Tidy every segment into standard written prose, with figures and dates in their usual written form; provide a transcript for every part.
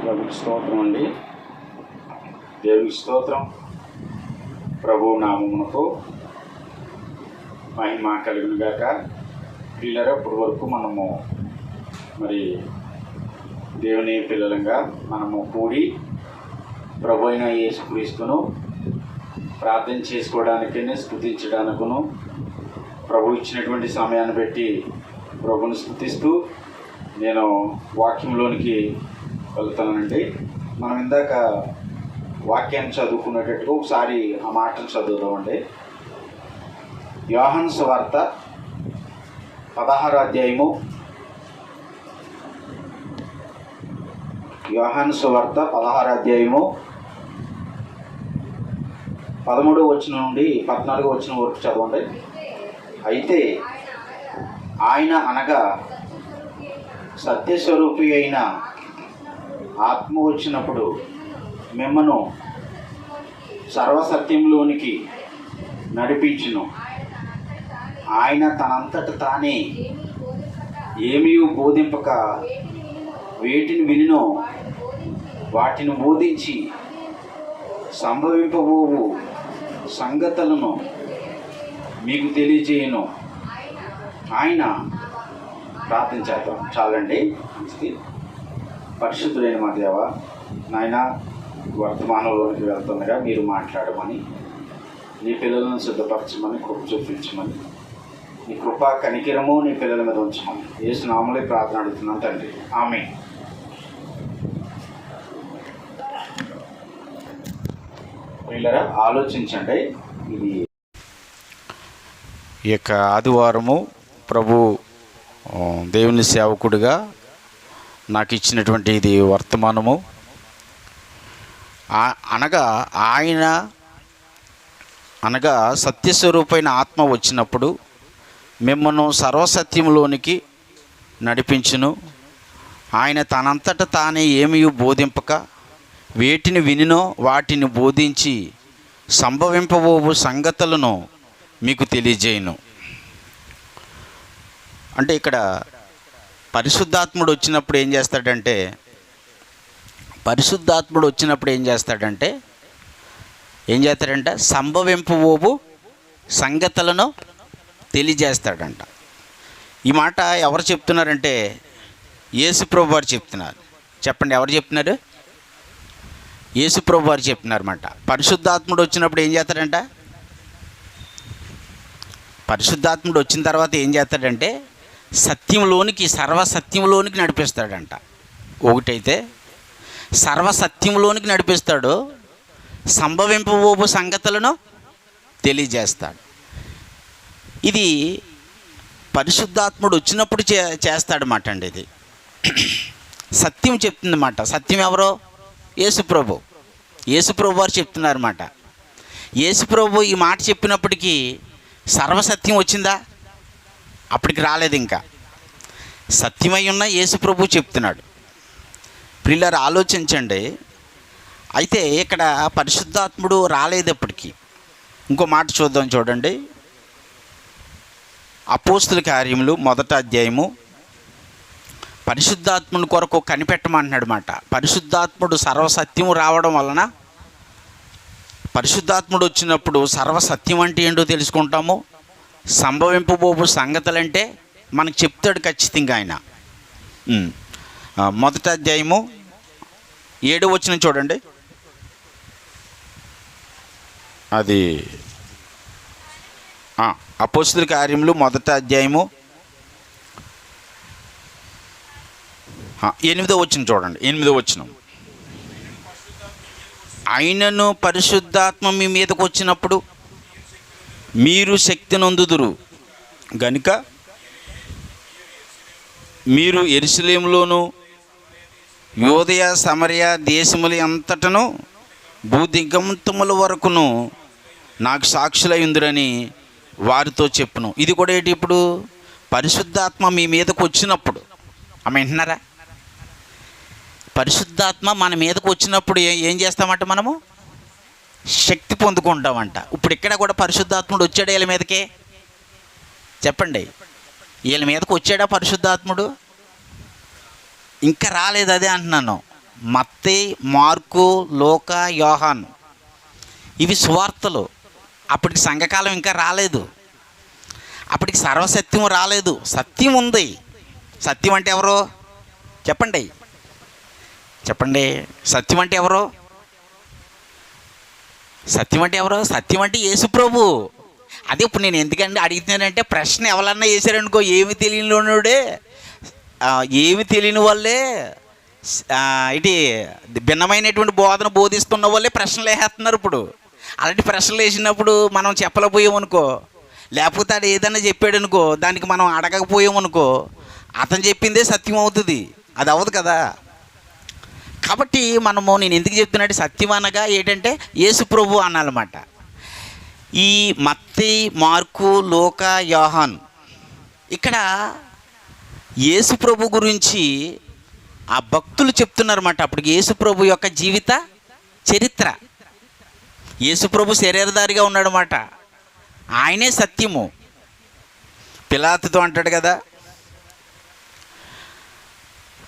ప్రభుకి స్తోత్రం అండి. దేవునికి స్తోత్రం. ప్రభు నామమునకు మహిమ కలుగును గాక. పిల్లరా, ఇప్పటి వరకు మనము మరి దేవుని పిల్లలంగా మనము కూడి ప్రభు అయిన యేసుక్రీస్తును ప్రార్థన చేసుకోవడానికి, స్తుతించడానికును ప్రభు ఇచ్చినటువంటి సమయాన్ని బట్టి ప్రభుని స్తుతిస్తూ నేను వాక్యంలోనికి వెళ్తానండి. మనం ఇందాక వాక్యాన్ని చదువుకునేటట్టుగా ఒకసారి ఆ మాటలు చదువుదామండి. యోహాను సువార్త 16వ అధ్యాయము. యోహాను సువార్త 16వ అధ్యాయము 13వ వచనం నుండి 14వ వచనం వరకు చదవండి. అయితే ఆయన అనగా సత్యస్వరూపి అయిన ఆత్మ వచ్చినప్పుడు మిమ్మను సర్వసత్యంలోనికి నడిపించును. ఆయన తనంతట తానే ఏమీ బోధింపక వేటిని వినినో వాటిని బోధించి సంభవింపబోవు సంగతులను మీకు తెలియజేయను. ఆయన ప్రార్థన చేద్దాం. చాలండి. మంచిది. పరిశుద్ధులైన మా దేవ, నాయన వర్తమానంలోనికి వెళ్తుండగా మీరు మాట్లాడమని, నీ పిల్లలను సిద్ధపరచమని, కృప చూపించమని, నీ కృప కనికిరము నీ పిల్లల మీద ఉంచమని యేసు నామములో ప్రార్థన అడుగుతున్నాం తండ్రి. ఆమేన్. పిల్లరా, ఆలోచించండి. ఇది ఈ యొక్క ఆదివారము ప్రభు దేవుని సేవకుడిగా నాకు ఇచ్చినటువంటి ఇది వర్తమానము. అనగా సత్యస్వరూపైన ఆత్మ వచ్చినప్పుడు మిమ్మల్ని సర్వసత్యంలోనికి నడిపించును. ఆయన తనంతట తానే ఏమీ బోధింపక వేటిని వినినో వాటిని బోధించి సంభవింపబోవు సంగతులను మీకు తెలియజేయను. అంటే ఇక్కడ పరిశుద్ధాత్ముడు వచ్చినప్పుడు ఏం చేస్తాడంటే సంభవింపబోవు సంగతులను తెలియజేస్తాడంట. ఈ మాట ఎవరు చెప్తున్నారంటే యేసుప్రభు వారు చెప్తున్నారు. చెప్పండి, ఎవరు చెప్తున్నారు? యేసుప్రభు వారు చెప్తున్నారన్నమాట. పరిశుద్ధాత్ముడు వచ్చినప్పుడు ఏం చేస్తాడంట? పరిశుద్ధాత్ముడు వచ్చిన తర్వాత ఏం చేస్తాడంటే సత్యంలోనికి, సర్వసత్యంలోనికి నడిపిస్తాడంట. ఒకటైతే సర్వసత్యంలోనికి నడిపిస్తాడు, సంభవింపబోవు సంగతులను తెలియజేస్తాడు. ఇది పరిశుద్ధాత్ముడు వచ్చినప్పుడు చేస్తాడన్నమాట అండి. ఇది సత్యం చెప్తుందన్నమాట. సత్యం ఎవరో? యేసుప్రభు. యేసుప్రభు వారు చెప్తున్నారన్నమాట. యేసుప్రభు ఈ మాట చెప్పినప్పటికీ సర్వసత్యం వచ్చిందా? అప్పటికి రాలేదు. ఇంకా సత్యమై ఉన్న యేసుప్రభు చెప్తున్నాడు. ప్రియులారా, ఆలోచించండి. అయితే ఇక్కడ పరిశుద్ధాత్ముడు రాలేదు అప్పటికి. ఇంకో మాట చూద్దాం, చూడండి. అపోస్తుల కార్యములు 1వ అధ్యాయము. పరిశుద్ధాత్ముని కొరకు కనిపెట్టమంటున్నాడు మాట. పరిశుద్ధాత్ముడు సర్వసత్యము రావడం వలన, పరిశుద్ధాత్ముడు వచ్చినప్పుడు సర్వసత్యం అంటే ఏంటో తెలుసుకుంటాము. సంభవింపబోవు సంగతులంటే మనకు చెప్తాడు ఖచ్చితంగా ఆయన. 1వ అధ్యాయము 7వ వచనం చూడండి. అది అపోస్తుల కార్యములు 1వ అధ్యాయము 8వ వచనం చూడండి. 8వ వచనం. ఆయనను పరిశుద్ధాత్మ మీ మీదకు వచ్చినప్పుడు మీరు శక్తి నొందుదురు గనుక మీరు యెరూషలేములోను యూదయ సమరయ దేశముల అంతటను భూదిగంతముల వరకును నాకు సాక్షులై ఉందిరని వారితో చెప్పును. ఇది కూడా ఏంటి? ఇప్పుడు పరిశుద్ధాత్మ మీ మీదకు వచ్చినప్పుడు. ఆమె వింటున్నారా? పరిశుద్ధాత్మ మన మీదకు వచ్చినప్పుడు ఏం చేస్తామంట? మనము శక్తి పొందుకుంటామంట. ఇప్పుడు ఇక్కడ కూడా పరిశుద్ధాత్ముడు వచ్చాడు వీళ్ళ మీదకే. చెప్పండి, వీళ్ళ మీదకి వచ్చాడా పరిశుద్ధాత్ముడు? ఇంకా రాలేదు. అదే అంటున్నాను. మత్తయి, మార్కు, లూకా, యోహాను, ఇవి సువార్తలు. అప్పటికి సంఘకాలం ఇంకా రాలేదు, అప్పటికి సర్వసత్యం రాలేదు. సత్యం ఉంది. సత్యం అంటే ఎవరు చెప్పండి, చెప్పండి. సత్యం అంటే ఎవరు? సత్యం అంటే ఎవరు? సత్యం అంటే యేసుప్రభు. అదే ఇప్పుడు నేను ఎందుకంటే అడుగుతున్నానంటే, ప్రశ్న ఎవరన్నా వేసారనుకో, ఏమి తెలియనిలోనుడే, ఏమి తెలియని వాళ్ళే, ఇటు భిన్నమైనటువంటి బోధన బోధిస్తున్న వాళ్ళే ప్రశ్నలు వేసేస్తున్నారు. ఇప్పుడు అలాంటి ప్రశ్నలు వేసినప్పుడు మనం చెప్పలేకపోయామనుకో, లేకపోతే అది ఏదన్నా చెప్పాడు అనుకో, దానికి మనం అడగకపోయామనుకో, అతను చెప్పిందే సత్యం అవుతుంది, అది అవ్వదు కదా. కాబట్టి నేను ఎందుకు చెప్తున్నట్టు, సత్యం అనగా ఏంటంటే యేసు ప్రభు అనాలన్నమాట. ఈ మత్తయి, మార్కు, లూకా, యోహాన్ ఇక్కడ యేసు ప్రభు గురించి ఆ భక్తులు చెప్తున్నారన్నమాట. అప్పటికి యేసు ప్రభు యొక్క జీవిత చరిత్ర. యేసు ప్రభు శరీరధారిగా ఉన్నాడన్నమాట, ఆయనే సత్యము. పిలాతుతో అంటాడు కదా,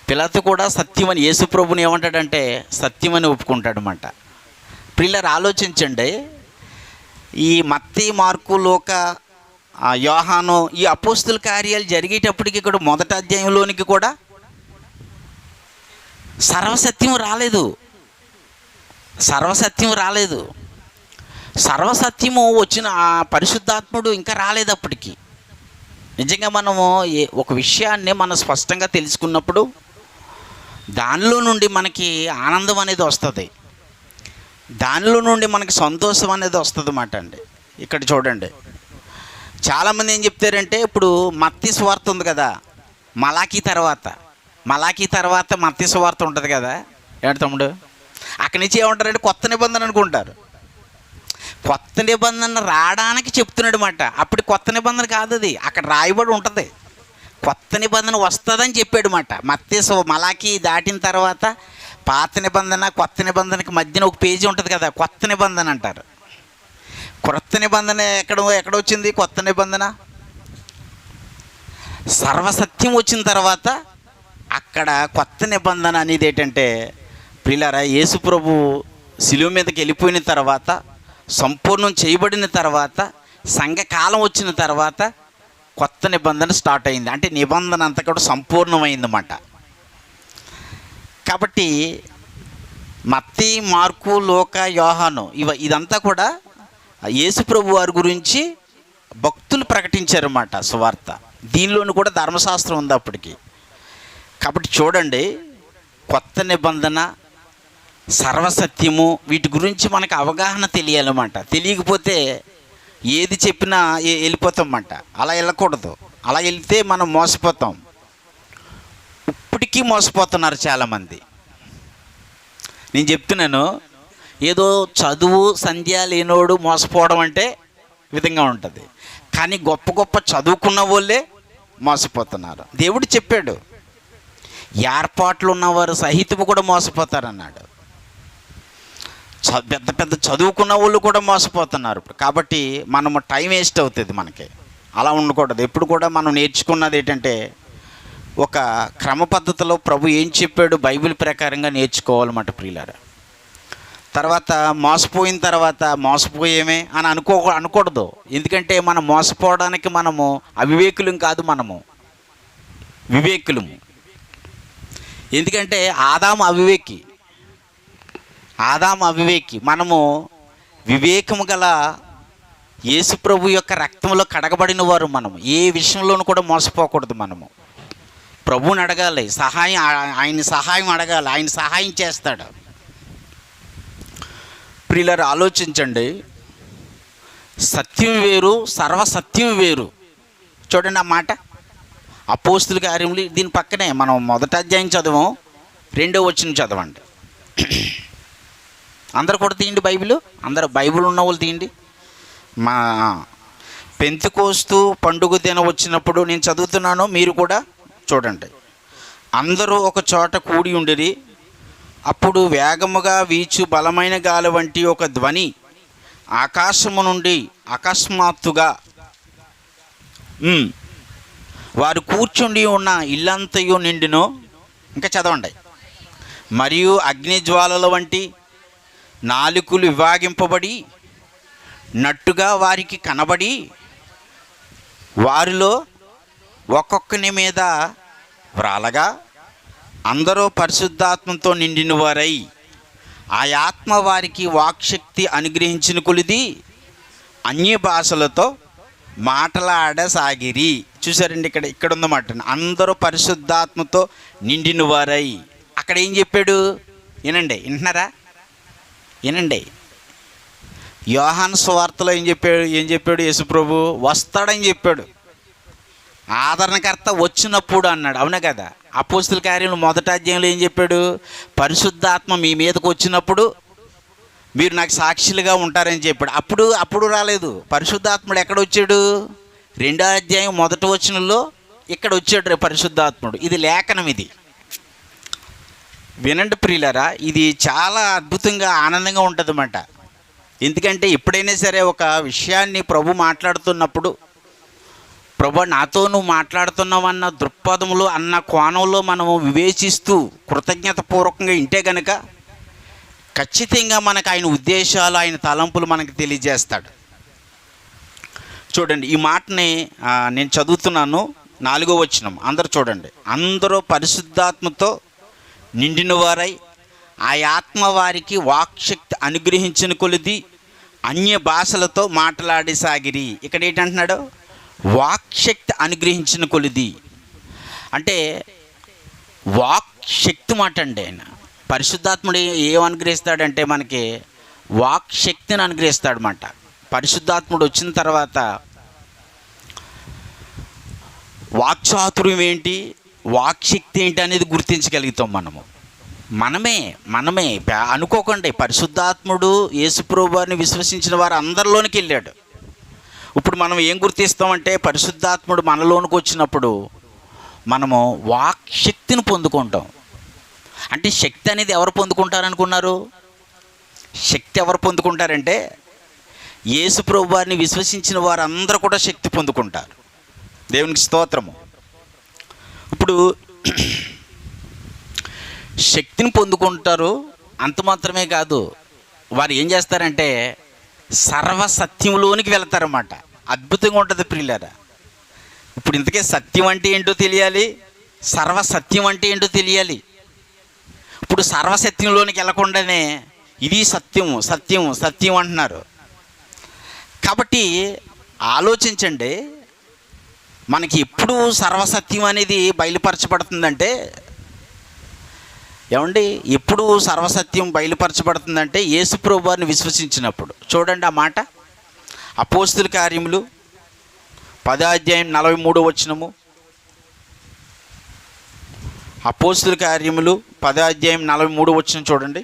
పిలాతు కూడా సత్యమని యేసు ప్రభుని ఏమంటాడంటే సత్యమని ఒప్పుకుంటాడనమాట. ప్రియులారా, ఆలోచించండి. ఈ మత్తయి, మార్కు, లూకా, యోహాను, ఈ అపోస్తుల కార్యాలు జరిగేటప్పటికి ఇక్కడ మొదటి అధ్యాయంలోనికి కూడా సర్వసత్యం రాలేదు. సర్వసత్యము వచ్చిన ఆ పరిశుద్ధాత్ముడు ఇంకా రాలేదు అప్పటికి. నిజంగా మనము ఒక విషయాన్ని మనం స్పష్టంగా తెలుసుకున్నప్పుడు దానిలో నుండి మనకి ఆనందం అనేది వస్తుంది, దానిలో నుండి మనకి సంతోషం అనేది వస్తుంది అన్నమాట అండి. ఇక్కడ చూడండి, చాలామంది ఏం చెప్తారంటే, ఇప్పుడు మత్తయి సువార్త ఉంది కదా, మలాకీ తర్వాత మత్తయి సువార్త ఉంటుంది కదా, ఏంటి తమ్ముడు, అక్కడి నుంచి ఏమంటారంటే కొత్త నిబంధన అనుకుంటారు. కొత్త నిబంధన రావడానికి చెప్తున్నాడు అన్నమాట. అప్పుడు కొత్త నిబంధన కాదు, అది అక్కడ రాయబడి ఉంటుంది. కొత్త నిబంధన వస్తుందని చెప్పాడు అన్నమాట. మలాకీ దాటిన తర్వాత పాత నిబంధన కొత్త నిబంధనకి మధ్యన ఒక పేజీ ఉంటుంది కదా, కొత్త నిబంధన అంటారు. కొత్త నిబంధన ఎక్కడొచ్చింది? కొత్త నిబంధన సర్వసత్యం వచ్చిన తర్వాత అక్కడ కొత్త నిబంధన అనేది ఏంటంటే, ప్రియులారా, యేసు ప్రభు శిలువ మీదకి వెళ్ళిపోయిన తర్వాత, సంపూర్ణం చేయబడిన తర్వాత, సంఘకాలం వచ్చిన తర్వాత కొత్త నిబంధన స్టార్ట్ అయింది. అంటే నిబంధన అంతా కూడా సంపూర్ణమైందన్నమాట. కాబట్టి మత్తయి, మార్కు, లూకా, యోహాను ఇదంతా కూడా యేసు ప్రభు వారి గురించి భక్తులు ప్రకటించారన్నమాట సువార్త. దీనిలోని కూడా ధర్మశాస్త్రం ఉంది అప్పటికి. కాబట్టి చూడండి, కొత్త నిబంధన, సర్వసత్యము, వీటి గురించి మనకు అవగాహన తెలియాలన్నమాట. తెలియకపోతే ఏది చెప్పినా వెళ్ళిపోతామన్నమాట. అలా వెళ్ళకూడదు. అలా వెళ్తే మనం మోసపోతాం. ఇప్పటికీ మోసపోతున్నారు చాలామంది. నేను చెప్తున్నాను, ఏదో చదువు సంధ్య లేనోడు మోసపోవడం అంటే విధంగా ఉంటుంది, కానీ గొప్ప గొప్ప చదువుకున్న వాళ్ళే మోసపోతున్నారు. దేవుడు చెప్పాడు, ఏర్పాట్లు ఉన్నవారు సహితము కూడా మోసపోతారన్నాడు. పెద్ద పెద్ద చదువుకున్న వాళ్ళు కూడా మోసపోతున్నారు. కాబట్టి మనము టైం వేస్ట్ అవుతుంది మనకి. అలా ఉండకూడదు. ఎప్పుడు కూడా మనం నేర్చుకున్నది ఏంటంటే, ఒక క్రమ పద్ధతిలో ప్రభు ఏం చెప్పాడు బైబిల్ ప్రకారంగా నేర్చుకోవాలన్నమాట ప్రియులారా. తర్వాత మోసపోయిన తర్వాత మోసపోయేమే అని అనకూడదు. ఎందుకంటే మనం మోసపోవడానికి మనము అవివేకులం కాదు, మనము వివేకులము. ఎందుకంటే ఆదాము అవివేకి, మనము వివేకము గల యేసు ప్రభు యొక్క రక్తంలో కడగబడిన వారు. మనము ఏ విషయంలోనూ కూడా మోసపోకూడదు. మనము ప్రభువుని అడగాలి, ఆయన సహాయం అడగాలి, ఆయన సహాయం చేస్తాడు. ప్రియులారా, ఆలోచించండి. సత్యం వేరు, సర్వసత్యం వేరు. చూడండి ఆ మాట, అపోస్తుల కార్యములు దీని పక్కనే మనం మొదటి అధ్యాయం చదవం, 2వ వచనం చదవండి. అందరు కూడా తీయండి బైబిల్, అందరు బైబిల్ ఉన్న వాళ్ళు తీయండి. మా పెంతెకోస్తు పండుగ దినం వచ్చినప్పుడు నేను చదువుతున్నాను, మీరు కూడా చూడండి. అందరూ ఒక చోట కూడి ఉండిరి. అప్పుడు వేగముగా వీచు బలమైన గాలి వంటి ఒక ధ్వని ఆకాశము నుండి అకస్మాత్తుగా వారు కూర్చుండి ఉన్న ఇల్లంతయు నిండిను. ఇంకా చదవండి. మరియు అగ్నిజ్వాలల వంటి నాలుకలు విభాగింపబడి నట్టుగా వారికి కనబడి వారిలో ఒక్కొక్కని మీద వ్రాలగా అందరూ పరిశుద్ధాత్మతో నిండిన వారై ఆ ఆత్మ వారికి వాక్శక్తి అనుగ్రహించిన కొలిది అన్య భాషలతో మాట్లాడసాగిరి. చూసారండి, ఇక్కడ ఉందన్నమాట, అందరూ పరిశుద్ధాత్మతో నిండిన వారై. అక్కడ ఏం చెప్పాడు వినండి, వింటున్నారా? వినండి, యోహాను సువార్తలో ఏం చెప్పాడు యేసుప్రభు? వస్తాడని చెప్పాడు. ఆదరణకర్త వచ్చినప్పుడు అన్నాడు, అవునా కదా? అపోస్తుల కార్యములు 1వ అధ్యాయంలో ఏం చెప్పాడు? పరిశుద్ధాత్మ మీ మీదకు వచ్చినప్పుడు మీరు నాకు సాక్షులుగా ఉంటారని చెప్పాడు. అప్పుడు రాలేదు. పరిశుద్ధాత్ముడు ఎక్కడ వచ్చాడు? 2వ అధ్యాయం 1వ వచనంలో ఇక్కడ వచ్చాడు పరిశుద్ధాత్ముడు. ఇది లేఖనం. ఇది వినండి ప్రియులారా, ఇది చాలా అద్భుతంగా ఆనందంగా ఉంటుంది అన్నమాట. ఎందుకంటే ఎప్పుడైనా సరే ఒక విషయాన్ని ప్రభు మాట్లాడుతున్నప్పుడు, ప్రభు నాతో నువ్వు మాట్లాడుతున్నావన్న దృక్పథంలో అన్న కోణంలో మనము వివేచిస్తూ కృతజ్ఞతపూర్వకంగా ఇంటే గనక ఖచ్చితంగా మనకు ఆయన ఉద్దేశాలు, ఆయన తలంపులు మనకు తెలియజేస్తాడు. చూడండి, ఈ మాటని నేను చదువుతున్నాను, 4వ వచనం. అందరూ చూడండి. అందరూ పరిశుద్ధాత్మతో నిండిన వారై ఆ ఆత్మ వారికి వాక్శక్తి అనుగ్రహించిన కొలిది అన్య భాషలతో మాట్లాడసాగిరి. ఇక్కడ ఏంటంటున్నాడు? వాక్శక్తి అనుగ్రహించిన కొలిది అంటే వాక్శక్తి మాట అండి. ఆయన పరిశుద్ధాత్ముడు ఏం అనుగ్రహిస్తాడంటే మనకి వాక్శక్తిని అనుగ్రహిస్తాడన్నమాట. పరిశుద్ధాత్ముడు వచ్చిన తర్వాత వాక్చాతుర్యం ఏంటి, వాక్శక్తి ఏంటి అనేది గుర్తించగలుగుతాం మనమే అనుకోకండి. పరిశుద్ధాత్ముడు యేసుప్రభు వారిని విశ్వసించిన వారు అందరిలోనికి వెళ్ళాడు. ఇప్పుడు మనం ఏం గుర్తిస్తామంటే పరిశుద్ధాత్ముడు మనలోనికి వచ్చినప్పుడు మనము వాక్శక్తిని పొందుకుంటాం. అంటే శక్తి అనేది ఎవరు పొందుకుంటారనుకున్నారు? శక్తి ఎవరు పొందుకుంటారంటే యేసుప్రభు వారిని విశ్వసించిన వారు అందరూ కూడా శక్తి పొందుకుంటారు. దేవునికి స్తోత్రము. ఇప్పుడు శక్తిని పొందుకుంటారు. అంత మాత్రమే కాదు, వారు ఏం చేస్తారంటే సర్వసత్యంలోనికి వెళ్తారన్నమాట. అద్భుతంగా ఉంటుంది ప్రియులారా. ఇప్పుడు ఇంతకే సత్యం అంటే ఏంటో తెలియాలి, సర్వసత్యం అంటే ఏంటో తెలియాలి. ఇప్పుడు సర్వసత్యంలోనికి వెళ్ళకుండానే ఇది సత్యం సత్యం సత్యం అంటున్నారు. కాబట్టి ఆలోచించండి, మనకి ఎప్పుడు సర్వసత్యం అనేది బయలుపరచబడుతుందంటే, ఏమండి, ఎప్పుడు సర్వసత్యం బయలుపరచబడుతుందంటే యేసుప్రభు వారిని విశ్వసించినప్పుడు. చూడండి ఆ మాట, అపోస్తుల కార్యములు 10వ అధ్యాయం 43వ వచనము. అపోస్తుల కార్యములు 10వ అధ్యాయం 43వ వచనం చూడండి.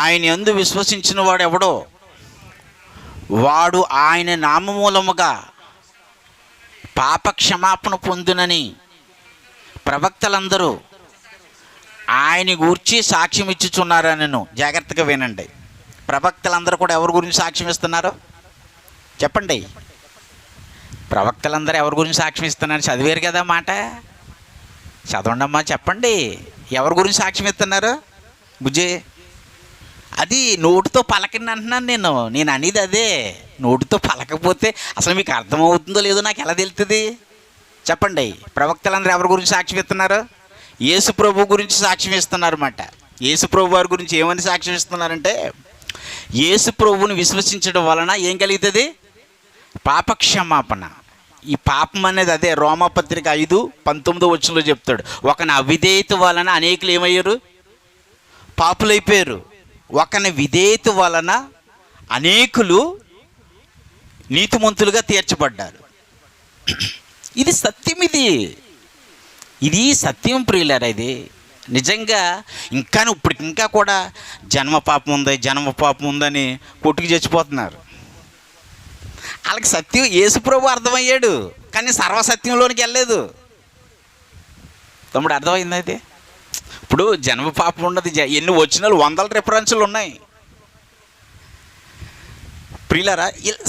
ఆయన యందు విశ్వసించిన వాడు ఎవడో వాడు ఆయన నామమూలముగా పాప క్షమాపణ పొందునని ప్రవక్తలందరూ ఆయన గూర్చి సాక్ష్యం ఇచ్చుచున్నారనను. జాగ్రత్తగా వినండి. ప్రవక్తలందరూ కూడా ఎవరి గురించి సాక్ష్యం ఇస్తున్నారు చెప్పండి? ప్రవక్తలందరూ ఎవరి గురించి సాక్ష్యం ఇస్తున్నారు? చదివారు కదా మాట, చదవండి అమ్మా, చెప్పండి. ఎవరి గురించి సాక్ష్యం ఇస్తున్నారు బుజ్జి? అది నోటితో పలకండి అంటున్నాను నేను అనేది అదే. నోటితో పలకపోతే అసలు మీకు అర్థమవుతుందో లేదో నాకు ఎలా తెలుస్తుంది చెప్పండి? ప్రవక్తలందరూ ఎవరి గురించి సాక్ష్యం ఇస్తున్నారు? యేసు ప్రభు గురించి సాక్ష్యం ఇస్తున్నారన్నమాట. యేసు ప్రభు వారి గురించి ఏమని సాక్ష్యం ఇస్తున్నారంటే, యేసు ప్రభువుని విశ్వసించడం వలన ఏం కలుగుతుంది? పాపక్షమాపణ. ఈ పాపం అనేది అదే రోమాపత్రిక 5:19 వచనంలో చెప్తాడు. ఒకని అవిధేయత వలన అనేకులు ఏమయ్యారు? పాపులైపోయారు. ఒకని విధేయత వలన అనేకులు నీతిమంతులుగా తీర్చబడ్డారు. ఇది సత్యం. ఇది సత్యం ప్రియులారా. ఇది నిజంగా ఇంకా కూడా జన్మ పాపం ఉందని కొట్టుకు చచ్చిపోతున్నారు. వాళ్ళకి సత్యం యేసుప్రభు అర్థమయ్యాడు, కానీ సర్వసత్యంలోనికి వెళ్ళలేదు. తమ్ముడు అర్థమైంది అయితే? ఇప్పుడు జన్మ పాపం ఉన్నది, ఎన్ని వచ్చినాలు 100 రిఫరెన్సులు ఉన్నాయి ప్రియులారా.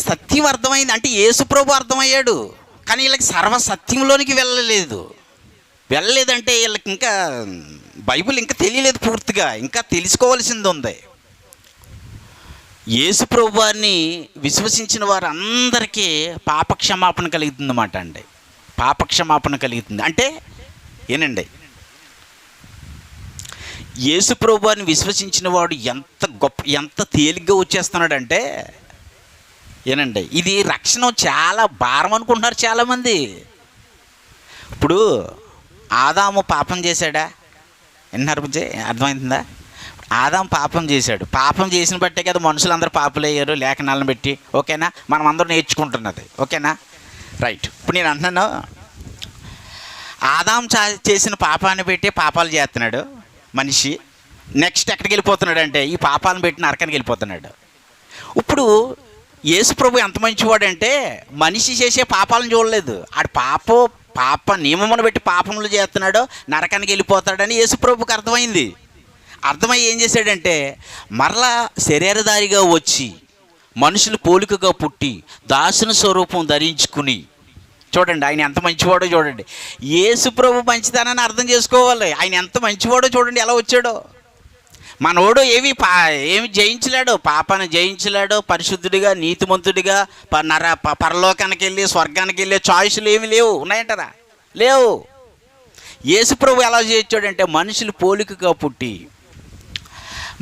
సత్యం అర్థమైంది అంటే యేసుప్రభు అర్థమయ్యాడు, కానీ వీళ్ళకి సర్వసత్యంలోనికి వెళ్ళలేదు. వెళ్ళలేదంటే వీళ్ళకి ఇంకా బైబిల్ ఇంకా తెలియలేదు పూర్తిగా, ఇంకా తెలుసుకోవాల్సింది ఉంది. యేసు ప్రభు వారిని విశ్వసించిన వారందరికీ పాపక్షమాపణ కలుగుతుందన్నమాట అండి. పాపక్షమాపణ కలుగుతుంది అంటే ఏనండి, యేసు ప్రభు వారిని విశ్వసించిన వాడు ఎంత తేలిగ్గా వచ్చేస్తున్నాడంటే ఏనండి, ఇది రక్షణ చాలా భారం అనుకుంటున్నారు చాలామంది. ఇప్పుడు ఆదాము పాపం చేశాడా? విన్నారు బుజ్జి, అర్థమవుతుందా? ఆదాము పాపం చేశాడు. పాపం చేసిన బట్టే కదా మనుషులందరూ పాపులయ్యారు లేఖనాలను పెట్టి. ఓకేనా? మనం అందరూ నేర్చుకుంటున్నది. ఓకేనా? రైట్. ఇప్పుడు నేను అంటున్నాను, ఆదాము చేసిన పాపాన్ని పెట్టి పాపాలు చేస్తున్నాడు మనిషి. నెక్స్ట్ ఎక్కడికి వెళ్ళిపోతున్నాడు అంటే ఈ పాపాలను పెట్టి నరకానికి వెళ్ళిపోతున్నాడు. ఇప్పుడు యేసు ప్రభు ఎంత మంచివాడు అంటే మనిషి చేసే పాపాలను చూడలేదు. ఆడు పాప నియమమును బట్టి పాపములు చేస్తున్నాడో నరకానికి వెళ్ళిపోతాడని యేసు ప్రభుకి అర్థమైంది. అర్థమై ఏం చేశాడంటే మరలా శరీరధారిగా వచ్చి మనుషులు పోలికగా పుట్టి దాసుని స్వరూపం ధరించుకుని, చూడండి ఆయన ఎంత మంచివాడో చూడండి. యేసు ప్రభు మంచితనాన్ని అర్థం చేసుకోవాలి. ఆయన ఎంత మంచివాడో చూడండి ఎలా వచ్చాడో. మనోడు ఏమి జయించలేడు, పాపాన్ని జయించలేడు. పరిశుద్ధుడిగా నీతిమంతుడిగా పరలోకానికి వెళ్ళి స్వర్గానికి వెళ్ళే చాయిస్లు ఏమి లేవు. ఉన్నాయంటారా? లేవు. యేసు ప్రభు ఎలా చేయించాడంటే మనుషులు పోలికగా పుట్టి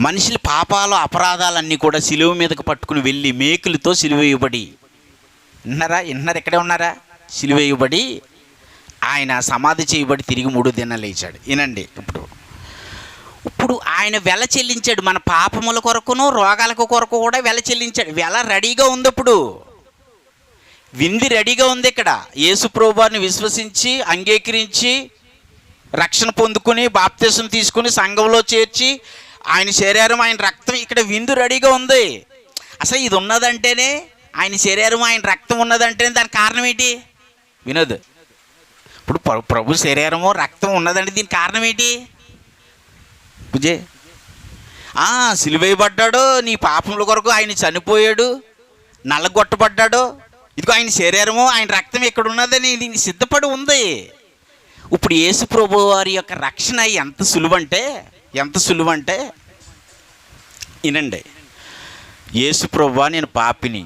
మనుషుల పాపాలు అపరాధాలన్నీ కూడా సిలువ మీదకు పట్టుకుని వెళ్ళి మేకులతో సిలువేయబడి, విన్నారా? ఇక్కడే ఉన్నారా? సిలువేయబడి ఆయన సమాధి చేయబడి తిరిగి 3 దినాలు లేచాడు. వినండి, ఇప్పుడు ఆయన వెల చెల్లించాడు. మన పాపముల కొరకును రోగాలకు కొరకు కూడా వెల చెల్లించాడు. వెల రెడీగా ఉంది. ఇప్పుడు వింది రెడీగా ఉంది. ఇక్కడ యేసు ప్రభువుని విశ్వసించి అంగీకరించి రక్షణ పొందుకుని బాప్తిసం తీసుకుని సంఘంలో చేర్చి ఆయన శరీరం ఆయన రక్తం, ఇక్కడ విందు రెడీగా ఉంది. అసలు ఇది ఉన్నదంటేనే, ఆయన శరీరం ఆయన రక్తం ఉన్నదంటేనే దానికి కారణం ఏంటి? వినోద్, ఇప్పుడు ప్రభు శరీరము రక్తం ఉన్నదంటే దీనికి కారణం ఏంటి? పూజే సిలువేయబడ్డాడు, నీ పాపముల కొరకు ఆయన చనిపోయాడు, నల్లగొట్టబడ్డాడు. ఇదిగో ఆయన శరీరము ఆయన రక్తం ఇక్కడ ఉన్నదని దీనికి సిద్ధపడి ఉంది. ఇప్పుడు యేసు ప్రభు వారి యొక్క రక్షణ ఎంత సులువంటే వినండి, యేసు ప్రభువా నేను పాపిని,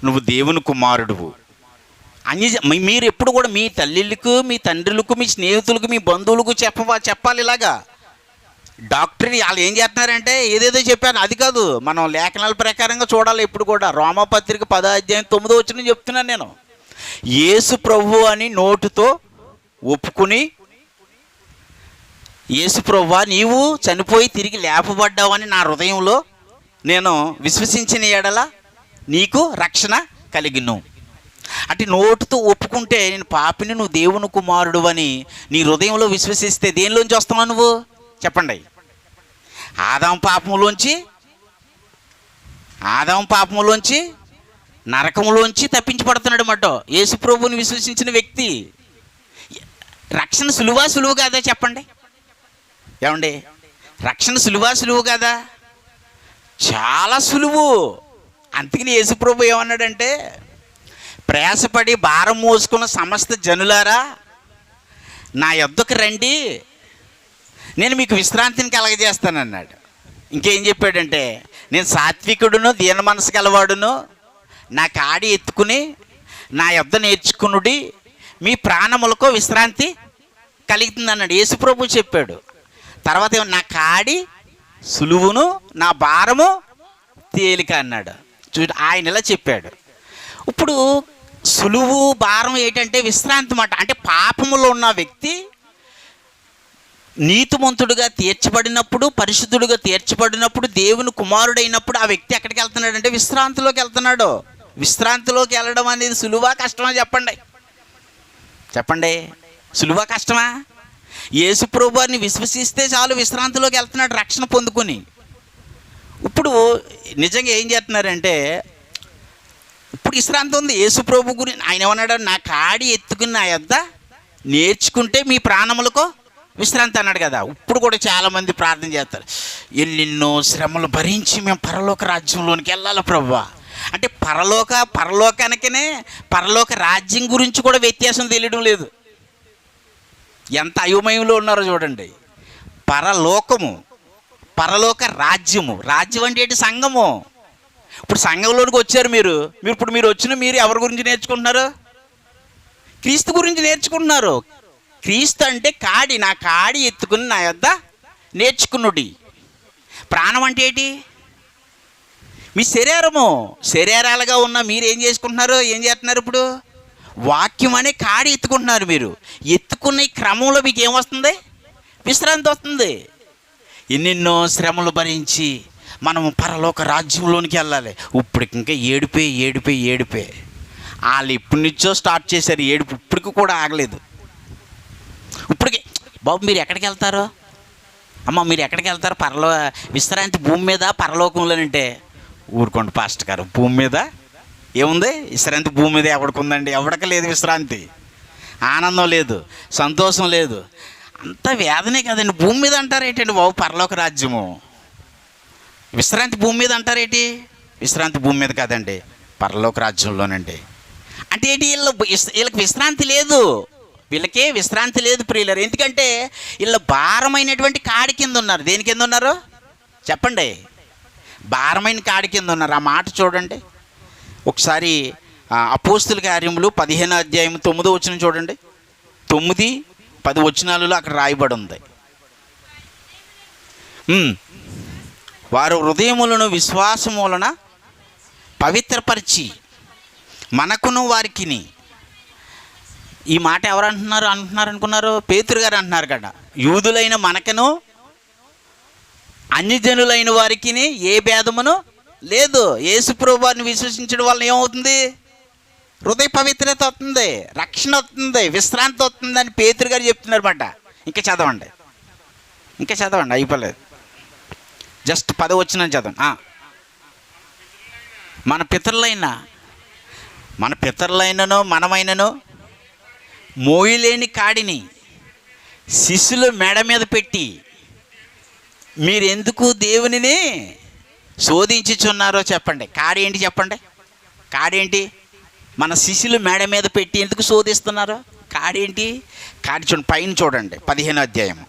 నువ్వు దేవుని కుమారుడువు అని మీరు ఎప్పుడు కూడా మీ తల్లిలకు, మీ తండ్రులకు, మీ స్నేహితులకు, మీ బంధువులకు చెప్పాలి. ఇలాగా డాక్టర్ వాళ్ళు ఏం చేస్తున్నారంటే ఏదేదో చెప్పాను అది కాదు, మనం లేఖనాల ప్రకారంగా చూడాలి. ఇప్పుడు కూడా రోమాపత్రిక 10:9 చెప్తున్నాను నేను. యేసు ప్రభు అని నోటితో ఒప్పుకుని, యేసు ప్రభువా నీవు చనిపోయి తిరిగి లేపబడ్డావని నా హృదయంలో నేను విశ్వసించిన ఎడల నీకు రక్షణ కలిగిను. అంటే నోటితో ఒప్పుకుంటే నేను పాపిని, నువ్వు దేవుని కుమారుడు అని నీ హృదయంలో విశ్వసిస్తే దేనిలోంచి వస్తున్నావు నువ్వు? చెప్పండి. ఆదాము పాపములోంచి నరకములోంచి తప్పించబడుతున్నాడు మాట యేసు ప్రభువుని విశ్వసించిన వ్యక్తి. రక్షణ సులువు కాదా చెప్పండి? ఏమండి, రక్షణ సులువు కాదా? చాలా సులువు. అందుకని యేసు ప్రభు ఏమన్నాడంటే, ప్రయాసపడి భారం మోసుకున్న సమస్త జనులారా నా యొద్దకు రండి, నేను మీకు విశ్రాంతిని కలగజేస్తానన్నాడు. ఇంకేం చెప్పాడంటే, నేను సాత్వికుడును దీన మనసు గలవాడును, నా కాడి ఎత్తుకుని నా యొద్ద నేర్చుకునుడి, మీ ప్రాణములకు విశ్రాంతి కలుగుతుంది అన్నాడు యేసు ప్రభు చెప్పాడు. తర్వాత నా కాడి సులువును నా భారము తేలిక అన్నాడు. ఆయన ఇలా చెప్పాడు. ఇప్పుడు సులువు భారం ఏంటంటే విశ్రాంతి మాట. అంటే పాపములో ఉన్న వ్యక్తి నీతిమంతుడుగా తీర్చబడినప్పుడు, పరిశుద్ధుడుగా తీర్చబడినప్పుడు, దేవుని కుమారుడైనప్పుడు ఆ వ్యక్తి ఎక్కడికి వెళ్తున్నాడు అంటే విశ్రాంతిలోకి వెళ్తున్నాడు. విశ్రాంతిలోకి వెళ్ళడం అనేది సులువా కష్టమా చెప్పండి సులువా కష్టమా? యేసు ప్రభువుని విశ్వసిస్తే చాలు విశ్రాంతిలోకి వెళ్తున్నాడు రక్షణ పొందుకుని. ఇప్పుడు నిజంగా ఏం చేస్తున్నారంటే, ఇప్పుడు విశ్రాంతి ఉంది యేసు ప్రభు గురించి. ఆయన ఏమన్నాడు, నా కాడి ఎత్తుకుని నా యొద్ద నేర్చుకుంటే మీ ప్రాణములకు విశ్రాంతి అన్నాడు కదా. ఇప్పుడు కూడా చాలామంది ప్రార్థన చేస్తారు, ఎన్నెన్నో శ్రమలు భరించి మేము పరలోక రాజ్యంలోనికి వెళ్ళాలి ప్రభువా అంటే పరలోకానికనే పరలోక రాజ్యం గురించి కూడా వ్యత్యాసం తెలియడం లేదు. ఎంత అయోమయంలో ఉన్నారో చూడండి. పరలోకము, పరలోక రాజ్యము. రాజ్యం అంటే ఏంటి? సంఘము. ఇప్పుడు సంఘంలోనికి వచ్చారు మీరు. మీరు వచ్చిన మీరు ఎవరి గురించి నేర్చుకుంటున్నారు? క్రీస్తు గురించి నేర్చుకుంటున్నారు. క్రీస్తు అంటే కాడి. నా కాడి ఎత్తుకుని నా యొద్ద నేర్చుకునుడి. ప్రాణం అంటే ఏంటి? మీ శరీరము. శరీరాలుగా ఉన్న మీరు ఏం చేసుకుంటున్నారు? ఏం చేస్తున్నారు? ఇప్పుడు వాక్యం అనే కాడి ఎత్తుకుంటున్నారు. మీరు ఎత్తుకున్న ఈ క్రమంలో మీకు ఏమొస్తుంది? విశ్రాంతి వస్తుంది. ఎన్నెన్నో శ్రమలు భరించి మనం పరలోక రాజ్యంలోనికి వెళ్ళాలి. ఇప్పటికి ఇంకా ఏడిపే వాళ్ళు ఇప్పటి నుంచో స్టార్ట్ చేశారు ఏడుపు. ఇప్పటికి కూడా ఆగలేదు. ఇప్పటికి బాబు మీరు ఎక్కడికి వెళ్తారు? అమ్మ మీరు ఎక్కడికి వెళ్తారు? విశ్రాంతి భూమి మీద పరలోకంలోనంటే ఊరుకోండి పాస్టర్ గారు. భూమి మీద ఏముంది విశ్రాంతి? భూమి మీద ఎవరికి ఉందండి? ఎవరికి లేదు విశ్రాంతి. ఆనందం లేదు, సంతోషం లేదు, అంత వేదనే కదండి. భూమి మీద అంటారేంటండి బాబు పరలోక రాజ్యము? విశ్రాంతి భూమి మీద అంటారేంటి? విశ్రాంతి భూమి మీద కాదండి, పరలోక రాజ్యంలోనండి. అంటే ఏంటి? వీళ్ళకి విశ్రాంతి లేదు. వీళ్ళకే విశ్రాంతి లేదు ప్రియులారు. ఎందుకంటే వీళ్ళ భారమైనటువంటి కాడి కింద ఉన్నారు. దేని కింద ఉన్నారు చెప్పండి? భారమైన కాడి కింద ఉన్నారు. ఆ మాట చూడండి ఒకసారి. అపోస్తుల కార్యములు 15వ అధ్యాయం 9వ వచనం చూడండి. 9-10 వచనాలలో అక్కడ రాయబడి ఉంది. వారు హృదయములను విశ్వాసము వలన పవిత్రపరిచి మనకును వారికిని. ఈ మాట ఎవరు అంటున్నారు అనుకున్నారు? పేతురు గారు అంటున్నారు కదా. యూదులైన మనకును అన్యజనులైన వారికి ఏ భేదమును లేదు. యేసుప్రభు వారిని విశ్వసించడం వల్ల ఏమవుతుంది? హృదయ పవిత్రత వస్తుంది, రక్షణ వస్తుంది, విశ్రాంతి వస్తుంది అని పేతురు గారు చెప్తున్నారు మాట. ఇంకా చదవండి అయిపోలేదు. జస్ట్ 10 వచనం చదవండి. మన పితరులైనను మనమైనను మోయలేని కాడిని శిష్యుల మెడ మీద పెట్టి మీరెందుకు దేవునిని శోధించుచున్నారో చెప్పండి. కాడి ఏంటి చెప్పండి? కాడేంటి? మన శిష్యులు మెడ మీద పెట్టి ఎందుకు శోధిస్తున్నారు? కాడేంటి? కాడి చూడండి, పైన చూడండి 15వ అధ్యాయం.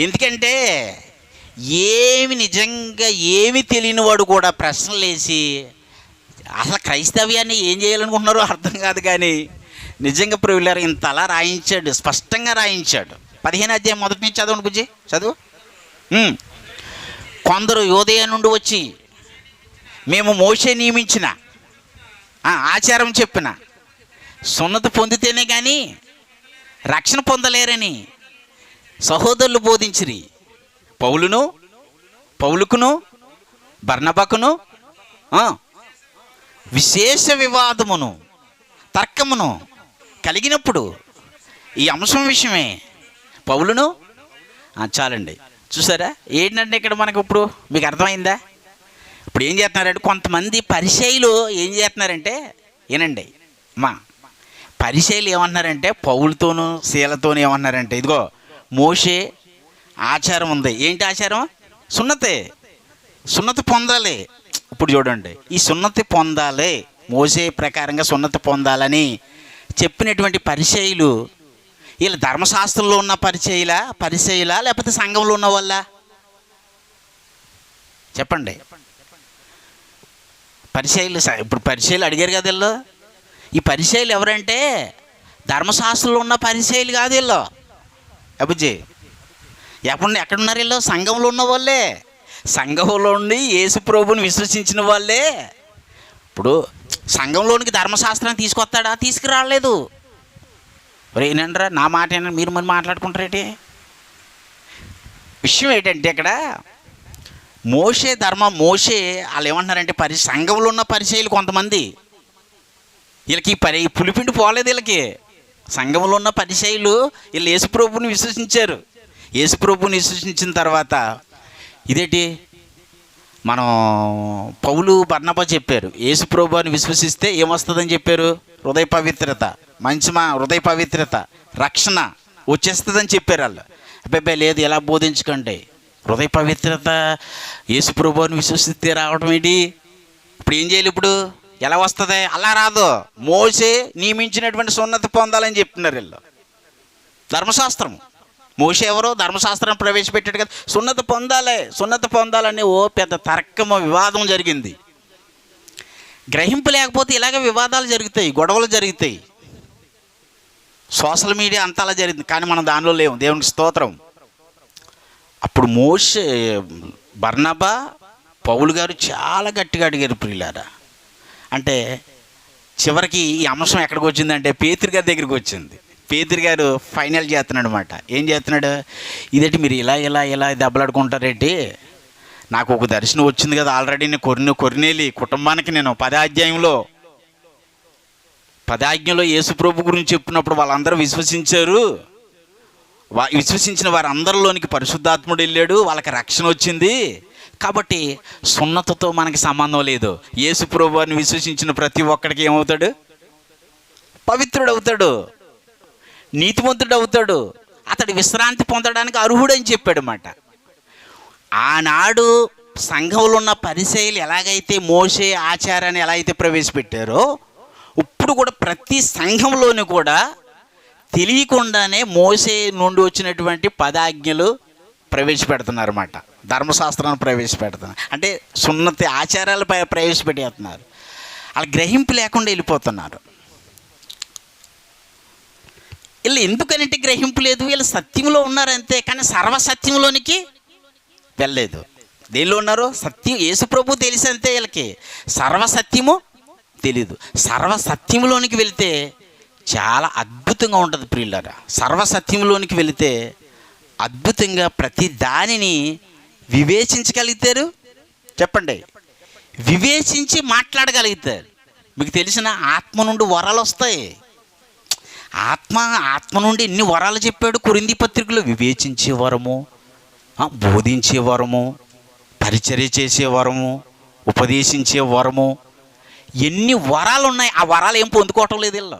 ఎందుకంటే నిజంగా ఏమి తెలియని వాడు కూడా ప్రశ్నలు వేసి అసలు క్రైస్తవ్యాన్ని ఏం చేయాలనుకుంటున్నారో అర్థం కాదు. కానీ నిజంగా ప్రియులారా ఇంతలా రాయించాడు, స్పష్టంగా రాయించాడు. 15వ అధ్యాయం మొదటి నుంచి చదవండి బుజ్జి, చదువు. కొందరు యోదయ నుండి వచ్చి మేము మోషే నియమించిన ఆచారం చెప్పిన సున్నతి పొందితేనే కానీ రక్షణ పొందలేరని సహోదరులు బోధించిరి. పౌలుకును బర్నబాకును విశేష వివాదమును తర్కమును కలిగినప్పుడు ఈ అంశం విషయమే పౌలును చాలండి. చూసారా ఏంటంటే ఇక్కడ మనకు ఇప్పుడు మీకు అర్థమైందా? ఇప్పుడు ఏం చేస్తున్నారంటే కొంతమంది పరిచయులు ఏం చేస్తున్నారంటే ఏనండి అమ్మా, పరిచయులు ఏమన్నారంటే పౌలుతోనూ శీలతోనూ ఏమన్నారంటే ఇదిగో మోషే ఆచారం ఉంది. ఏంటి ఆచారం? సున్నతి పొందాలి. ఇప్పుడు చూడండి, ఈ సున్నతి పొందాలి, మోసే ప్రకారంగా సున్నతి పొందాలని చెప్పినటువంటి పరిచయులు వీళ్ళ ధర్మశాస్త్రంలో ఉన్న పరిచయులా లేకపోతే సంఘంలో ఉన్న వాళ్ళ చెప్పండి? పరిచయులు. ఇప్పుడు పరిచయులు అడిగారు కదా వీళ్ళు. ఈ పరిచయులు ఎవరంటే ధర్మశాస్త్రంలో ఉన్న పరిచయులు కాదు వీళ్ళు. అబ్బుజీ ఎక్కడున్నారు వీళ్ళు? సంఘంలో ఉన్న వాళ్ళే. సంఘంలో ఉండి యేసుప్రభుని విశ్వసించిన వాళ్ళే. ఇప్పుడు సంఘంలోనికి ధర్మశాస్త్రాన్ని తీసుకొస్తాడా? తీసుకురాలేదు. ఏనంటారా నా మాట ఏనా? మీరు మరి మాట్లాడుకుంటారేంటి? విషయం ఏంటంటే ఇక్కడ మోషే వాళ్ళు ఏమంటున్నారంటే సంఘంలో ఉన్న పరిచయులు కొంతమంది వీళ్ళకి పులిపిండి పోలేదు. వీళ్ళకి సంఘంలో ఉన్న పరిచయులు వీళ్ళు యేసుప్రభుని విశ్వసించారు. యేసుప్రభుని విశ్వసించిన తర్వాత ఇదేంటి మనం పౌలు బర్నబా చెప్పారు, యేసుప్రభుని విశ్వసిస్తే ఏమొస్తుందని చెప్పారు? హృదయ పవిత్రత, హృదయ పవిత్రత, రక్షణ వచ్చేస్తుందని చెప్పారు వాళ్ళు. అబ్బాయి లేదు, ఎలా బోధించకండి. హృదయ పవిత్రత యేసుప్రభుని విశ్వసిస్తే రావడం ఏంటి? ఇప్పుడు ఏం చేయాలి? ఇప్పుడు ఎలా వస్తుంది? అలా రాదు. మోసే నియమించినటువంటి సున్నతి పొందాలని చెప్తున్నారు వీళ్ళు. ధర్మశాస్త్రం. మోషే ఎవరో ధర్మశాస్త్రం ప్రవేశపెట్టాడు కదా, సున్నతి పొందాలని ఓ పెద్ద తర్కము వివాదం జరిగింది. గ్రహింపు లేకపోతే ఇలాగ వివాదాలు జరుగుతాయి, గొడవలు జరుగుతాయి. సోషల్ మీడియా అంతా అలా జరిగింది, కానీ మనం దానిలో లేవు. దేవునికి స్తోత్రం. అప్పుడు మోషే, బర్నబా, పౌలు గారు చాలా గట్టిగా అడిగారు ప్రియులారా. అంటే చివరికి ఈ అంశం ఎక్కడికి వచ్చిందంటే పేతురు గారి దగ్గరికి వచ్చింది. పేతురు గారు ఫైనల్ చేస్తున్నాడు అనమాట. ఏం చేస్తున్నాడు, ఇదేంటి మీరు ఇలా దెబ్బలాడుకుంటారేంటి, నాకు ఒక దర్శనం వచ్చింది కదా ఆల్రెడీ. నేను కొర్నేలి కుటుంబానికి నేను 10 ఆజ్ఞలో యేసుప్రభు గురించి చెప్పినప్పుడు వాళ్ళందరూ విశ్వసించారు. విశ్వసించిన వారందరిలోనికి పరిశుద్ధాత్ముడు వెళ్ళాడు, వాళ్ళకి రక్షణ వచ్చింది. కాబట్టి సున్నతతో మనకి సంబంధం లేదు. యేసుప్రభు అని విశ్వసించిన ప్రతి ఒక్కడికి ఏమవుతాడు, పవిత్రుడు అవుతాడు, నీతిమంతుడు అవుతాడు, అతడు విశ్రాంతి పొందడానికి అర్హుడని చెప్పాడు అన్నమాట. ఆనాడు సంఘంలో ఉన్న పరిసయ్యులు ఎలాగైతే మోషే ఆచారాన్ని ఎలా అయితే ప్రవేశపెట్టారో, ఇప్పుడు కూడా ప్రతి సంఘంలోని కూడా తెలియకుండానే మోషే నుండి వచ్చినటువంటి 10 ఆజ్ఞలు ప్రవేశపెడుతున్నారు అన్నమాట. ధర్మశాస్త్రాన్ని ప్రవేశపెడుతున్నారు, అంటే సున్నతి ఆచారాలు ప్రవేశపెట్టేస్తున్నారు. అలా గ్రహింపు లేకుండా వెళ్ళిపోతున్నారు. వీళ్ళు ఎందుకనంటే గ్రహింపు లేదు, వీళ్ళు సత్యంలో ఉన్నారు అంతే, కానీ సర్వసత్యంలోనికి వెళ్ళలేదు. దేనిలో ఉన్నారు, సత్యం. యేసుప్రభు తెలిసి అంతే, వీళ్ళకి సర్వసత్యము తెలీదు. సర్వసత్యంలోనికి వెళితే చాలా అద్భుతంగా ఉంటుంది ప్రియులారా. సర్వసత్యంలోనికి వెళితే అద్భుతంగా ప్రతి దానిని వివేచించగలుగుతారు. చెప్పండి, వివేచించి మాట్లాడగలుగుతారు. మీకు తెలిసిన ఆత్మ నుండి వరాలు వస్తాయి. ఆత్మ నుండి ఎన్ని వరాలు చెప్పాడు కొరింథీ పత్రికలో. వివేచించే వరము, బోధించే వరము, పరిచర్య చేసే వరము, ఉపదేశించే వరము, ఎన్ని వరాలు ఉన్నాయి. ఆ వరాలు ఏం పొందుకోవటం లేదు వీళ్ళు.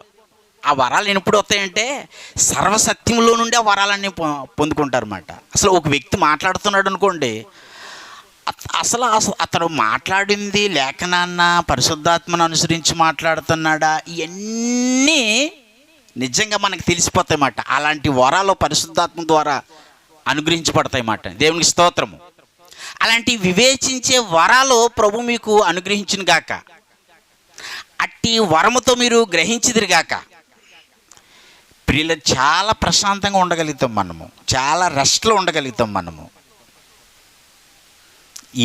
ఆ వరాలు ఎప్పుడు వస్తాయంటే సర్వసత్యంలో నుండి ఆ వరాలన్నీ పొందుకుంటారు అన్నమాట. అసలు ఒక వ్యక్తి మాట్లాడుతున్నాడు అనుకోండి, అసలు అతను మాట్లాడింది లేఖనాన్న పరిశుద్ధాత్మను అనుసరించి మాట్లాడుతున్నాడా, ఇవన్నీ నిజంగా మనకు తెలిసిపోతాయి అన్నమాట. అలాంటి వరాలు పరిశుద్ధాత్మ ద్వారా అనుగ్రహించబడతాయి అన్నమాట. దేవునికి స్తోత్రము. అలాంటి వివేచించే వరాలు ప్రభు మీకు అనుగ్రహించును గాక. అట్టి వరముతో మీరు గ్రహించిదిరి గాక. ప్రియులు, చాలా ప్రశాంతంగా ఉండగలుగుతాం మనము, చాలా రెస్ట్లో ఉండగలుగుతాం మనము.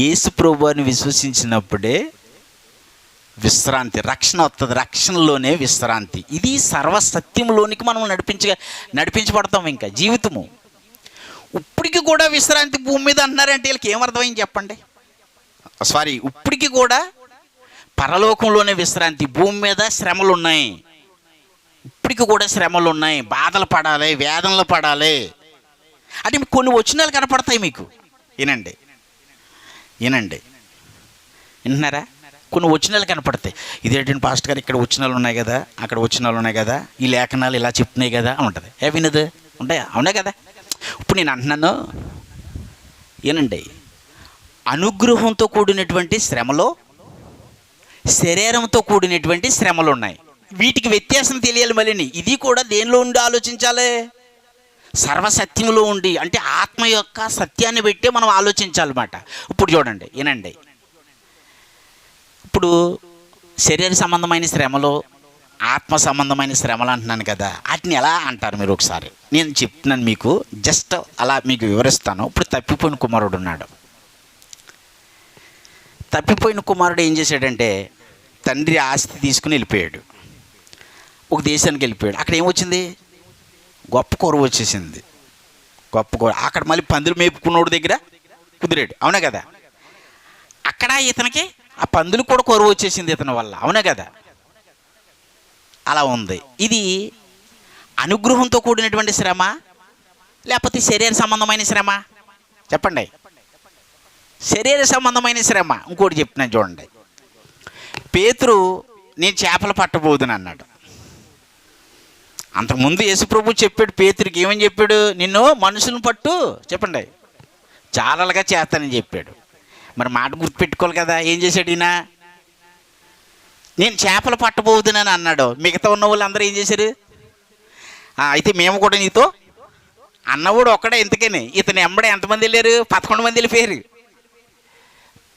యేసు ప్రభువుని విశ్వసించినప్పుడే విశ్రాంతి, రక్షణ వస్తుంది. రక్షణలోనే విశ్రాంతి. ఇది సర్వసత్యంలోనికి మనం నడిపించబడతాం. ఇంకా జీవితము ఇప్పటికి కూడా విశ్రాంతి భూమి మీద అంటున్నారంటే వీళ్ళకి ఏమర్థమైంది చెప్పండి. ఇప్పటికి కూడా పరలోకంలోనే విశ్రాంతి, భూమి మీద శ్రమలు ఉన్నాయి. ఇప్పటికి కూడా శ్రమలు ఉన్నాయి, బాధలు పడాలి, వేదనలు పడాలి. అంటే మీకు కొన్ని వచనాలు కనపడతాయి మీకు. వినండి, వింటున్నారా? కొన్ని వచనాలు కనపడతాయి. ఇదేంటంటే పాస్టర్ గారు ఇక్కడ వచనాలు ఉన్నాయి కదా, అక్కడ వచనాలు ఉన్నాయి కదా, ఈ లేఖనాలు ఇలా చెప్తున్నాయి కదా అని ఉంటుంది. వినదు ఉంటాయా? అవునా కదా. ఇప్పుడు నేను అంటున్నాను, వినండి, అనుగ్రహంతో కూడినటువంటి శ్రమలో, శరీరంతో కూడినటువంటి శ్రమలు ఉన్నాయి. వీటికి వ్యత్యాసం తెలియాలి. మళ్ళీ ఇది కూడా దేనిలో ఉండి ఆలోచించాలి, సర్వసత్యంలో ఉండి, అంటే ఆత్మ యొక్క సత్యాన్ని బట్టి మనం ఆలోచించాలన్నమాట. ఇప్పుడు చూడండి, వినండి, ఇప్పుడు శరీర సంబంధమైన శ్రమలు, ఆత్మ సంబంధమైన శ్రమలు అంటున్నాను కదా, వాటిని ఎలా అంటారు మీరు ఒకసారి నేను చెప్తున్నాను మీకు, జస్ట్ అలా మీకు వివరిస్తాను. ఇప్పుడు తప్పిపోయిన కుమారుడు ఉన్నాడు. తప్పిపోయిన కుమారుడు ఏం చేశాడంటే తండ్రి ఆస్తి తీసుకుని వెళ్ళిపోయాడు, ఒక దేశానికి వెళ్ళిపోయాడు. అక్కడ ఏమొచ్చింది, గొప్ప కొరవ వచ్చేసింది. గొప్ప కొరవ. అక్కడ మళ్ళీ పందులు మేపుకున్నోడు దగ్గర కుదిరాడు. అవునా కదా. అక్కడ ఇతనికి ఆ పందులు కూడా కొరవ వచ్చేసింది ఇతని వల్ల. అవునా కదా. అలా ఉంది. ఇది అనుగ్రహంతో కూడినటువంటి శ్రమ లేకపోతే శరీర సంబంధమైన శ్రమ? చెప్పండి. శరీర సంబంధమైన శ్రమ. ఇంకోటి చెప్తున్నాను చూడండి. పేతురు నేను చేపలు పట్టబోదును అన్నాడు. అంతకుముందు యేసుప్రభు చెప్పాడు పేతురికి, ఏమని చెప్పాడు, నిన్ను మనుషులను పట్టు, చెప్పండి, చాలాగా చేస్తానని చెప్పాడు. మరి మాట గుర్తుపెట్టుకోవాలి కదా. ఏం చేశాడు ఈయన, నేను చేపలు పట్టబోదునని అన్నాడు. మిగతా ఉన్న వాళ్ళు అందరూ ఏం చేశారు, అయితే మేము కూడా నీతో అన్నవాడు ఒక్కడే ఎందుకని, ఇతను ఎంబడే ఎంతమంది వెళ్ళారు? 11 మంది వెళ్ళిపోయారు.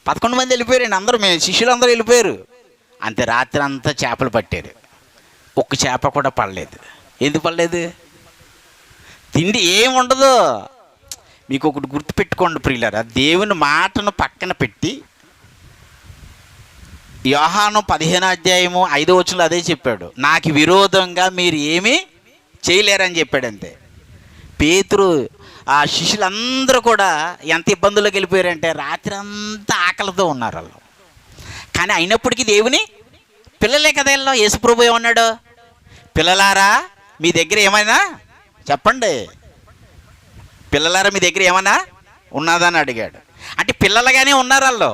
11 మంది వెళ్ళిపోయారండి. అందరూ మేము శిష్యులు అందరూ వెళ్ళిపోయారు. అంతే, రాత్రి అంతా చేపలు పట్టారు. ఒక్క చేప కూడా పడలేదు. ఎందుకు పడలేదు? తిండి ఏమి ఉండదు. మీకు ఒకటి గుర్తుపెట్టుకోండి ప్రియులారా, దేవుని మాటను పక్కన పెట్టి యోహాను 15:5 అదే చెప్పాడు, నాకు విరోధంగా మీరు ఏమీ చేయలేరని చెప్పాడు. అంతే. పేతురు ఆ శిష్యులందరూ కూడా ఎంత ఇబ్బందుల్లోకి వెళ్ళిపోయారంటే రాత్రి అంతా ఆకలితో ఉన్నారు వాళ్ళు. కానీ అయినప్పటికీ దేవుని పిల్లలే కదా వీళ్ళు. యేసుప్రభు ఏమన్నాడు? పిల్లలారా మీ దగ్గర ఏమైనా చెప్పండి, పిల్లలారా మీ దగ్గర ఏమైనా ఉన్నదని అడిగాడు. అంటే పిల్లలుగానే ఉన్నారు వాళ్ళు.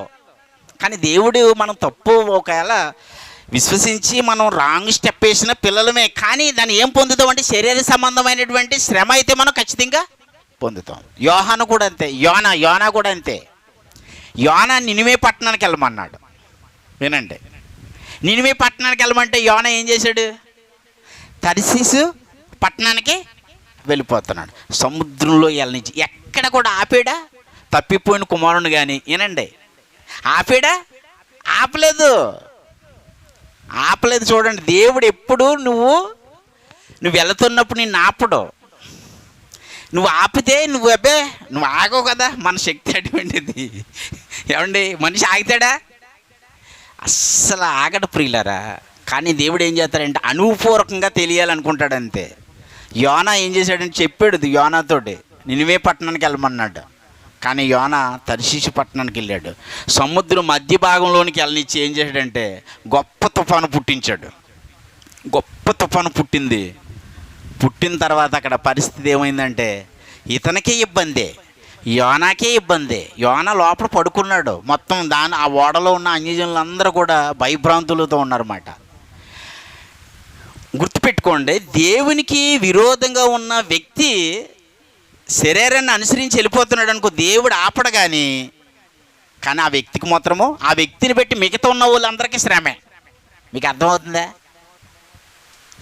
కానీ దేవుడు మనం తప్పు ఒకవేళ విశ్వసించి మనం రాంగ్ స్టెప్ వేసిన పిల్లలమే. కానీ దాన్ని ఏం పొందుతాం అంటే శరీర సంబంధమైనటువంటి శ్రమ అయితే మనం ఖచ్చితంగా పొందుతాం. యోహాను కూడా అంతే, యోనా కూడా అంతే. యోనా నినివే పట్టణానికి వెళ్ళమన్నాడు. వినండి, నినివే పట్టణానికి వెళ్ళమంటే యోనా ఏం చేశాడు? తర్షీసు పట్టణానికి వెళ్ళిపోతున్నాడు. సముద్రంలో వెళ్ళనిచ్చి ఎక్కడ కూడా ఆపాడా? తప్పిపోయిన కుమారుని కానీ వినండి ఆపాడా? ఆపలేదు. చూడండి, దేవుడు ఎప్పుడు నువ్వు వెళుతున్నప్పుడు నిన్ను ఆపడు. నువ్వు ఆపితే నువ్వు ఆగవు కదా. మన శక్తి అటువంటిది. ఏమండి, మనిషి ఆగుతాడా? అస్సలు ఆగడు ప్రియులారా. కానీ దేవుడు ఏం చేస్తాడంటే అనుపూర్వకంగా తెలియాలనుకుంటాడు అంతే. యోనా ఏం చేశాడంటే చెప్పాడు యోనాతోటి, నినివే పట్టణానికి వెళ్ళమన్నాడు. కానీ యోనా తర్షీషు పట్టణానికి వెళ్ళాడు. సముద్రం మధ్య భాగంలోనికి వెళ్ళనిచ్చి ఏం చేశాడంటే గొప్ప తుఫాను పుట్టించాడు. గొప్ప తుఫాను పుట్టిన తర్వాత అక్కడ పరిస్థితి ఏమైందంటే ఇతనికే ఇబ్బంది, యోనాకే ఇబ్బంది. యోనా లోపల పడుకున్నాడు. మొత్తం ఆ ఓడలో ఉన్న అన్యజనులందరూ కూడా భయభ్రాంతులతో ఉన్నారన్నమాట. గుర్తుపెట్టుకోండి, దేవునికి విరోధంగా ఉన్న వ్యక్తి శరీరాన్ని అనుసరించి వెళ్ళిపోతున్నాడు అనుకో, దేవుడు ఆపడు. కానీ ఆ వ్యక్తికి మాత్రము ఆ వ్యక్తిని బట్టి మిగతా ఉన్న వాళ్ళందరికీ శ్రమే. మీకు అర్థమవుతుందా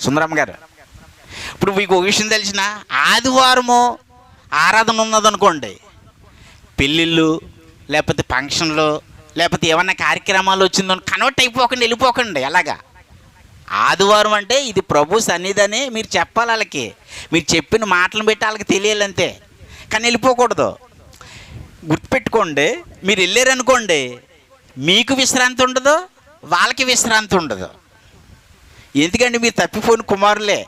సుందరమ్మ గారు? ఇప్పుడు మీకు ఒక విషయం తెలిసిన, ఆదివారము ఆరాధన ఉన్నదనుకోండి, పెళ్ళిళ్ళు లేకపోతే ఫంక్షన్లు లేకపోతే ఏమన్నా కార్యక్రమాలు వచ్చిందని కన్వర్ట్ అయిపోకండి, వెళ్ళిపోకండి. అలాగా ఆదివారం అంటే ఇది ప్రభు సన్నిధని మీరు చెప్పాలి వాళ్ళకి. మీరు చెప్పిన మాటలను పెట్టి వాళ్ళకి తెలియాలంతే. కానీ వెళ్ళిపోకూడదు. గుర్తుపెట్టుకోండి, మీరు వెళ్ళారనుకోండి మీకు విశ్రాంతి ఉండదు, వాళ్ళకి విశ్రాంతి ఉండదు. ఎందుకంటే మీరు తప్పిపోయిన కుమారులే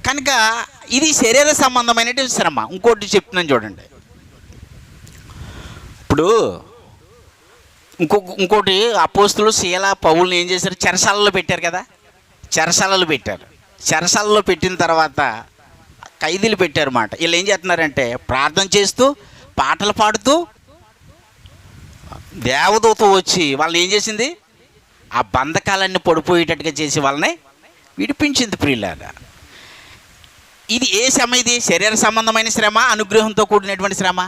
కనుక ఇది శరీర సంబంధమైన శ్రమ. ఇంకోటి చెప్తున్నాను చూడండి. ఇప్పుడు ఇంకోటి అపోస్తులు శీల పౌలుని ఏం చేశారు? చెరసాలలో పెట్టారు కదా. చెరసాలలో పెట్టిన తర్వాత ఖైదీలు పెట్టారు మాట. వీళ్ళు ఏం చేస్తున్నారంటే ప్రార్థన చేస్తూ పాటలు పాడుతూ దేవదూత వచ్చి వాళ్ళని ఏం చేసింది? ఆ బంధకాలన్నీ పడిపోయేటట్టుగా చేసి వాళ్ళని విడిపించింది ప్రియులారా. ఇది ఏ శ్రమ? ఇది శరీర సంబంధమైన శ్రమ, అనుగ్రహంతో కూడినటువంటి శ్రమ?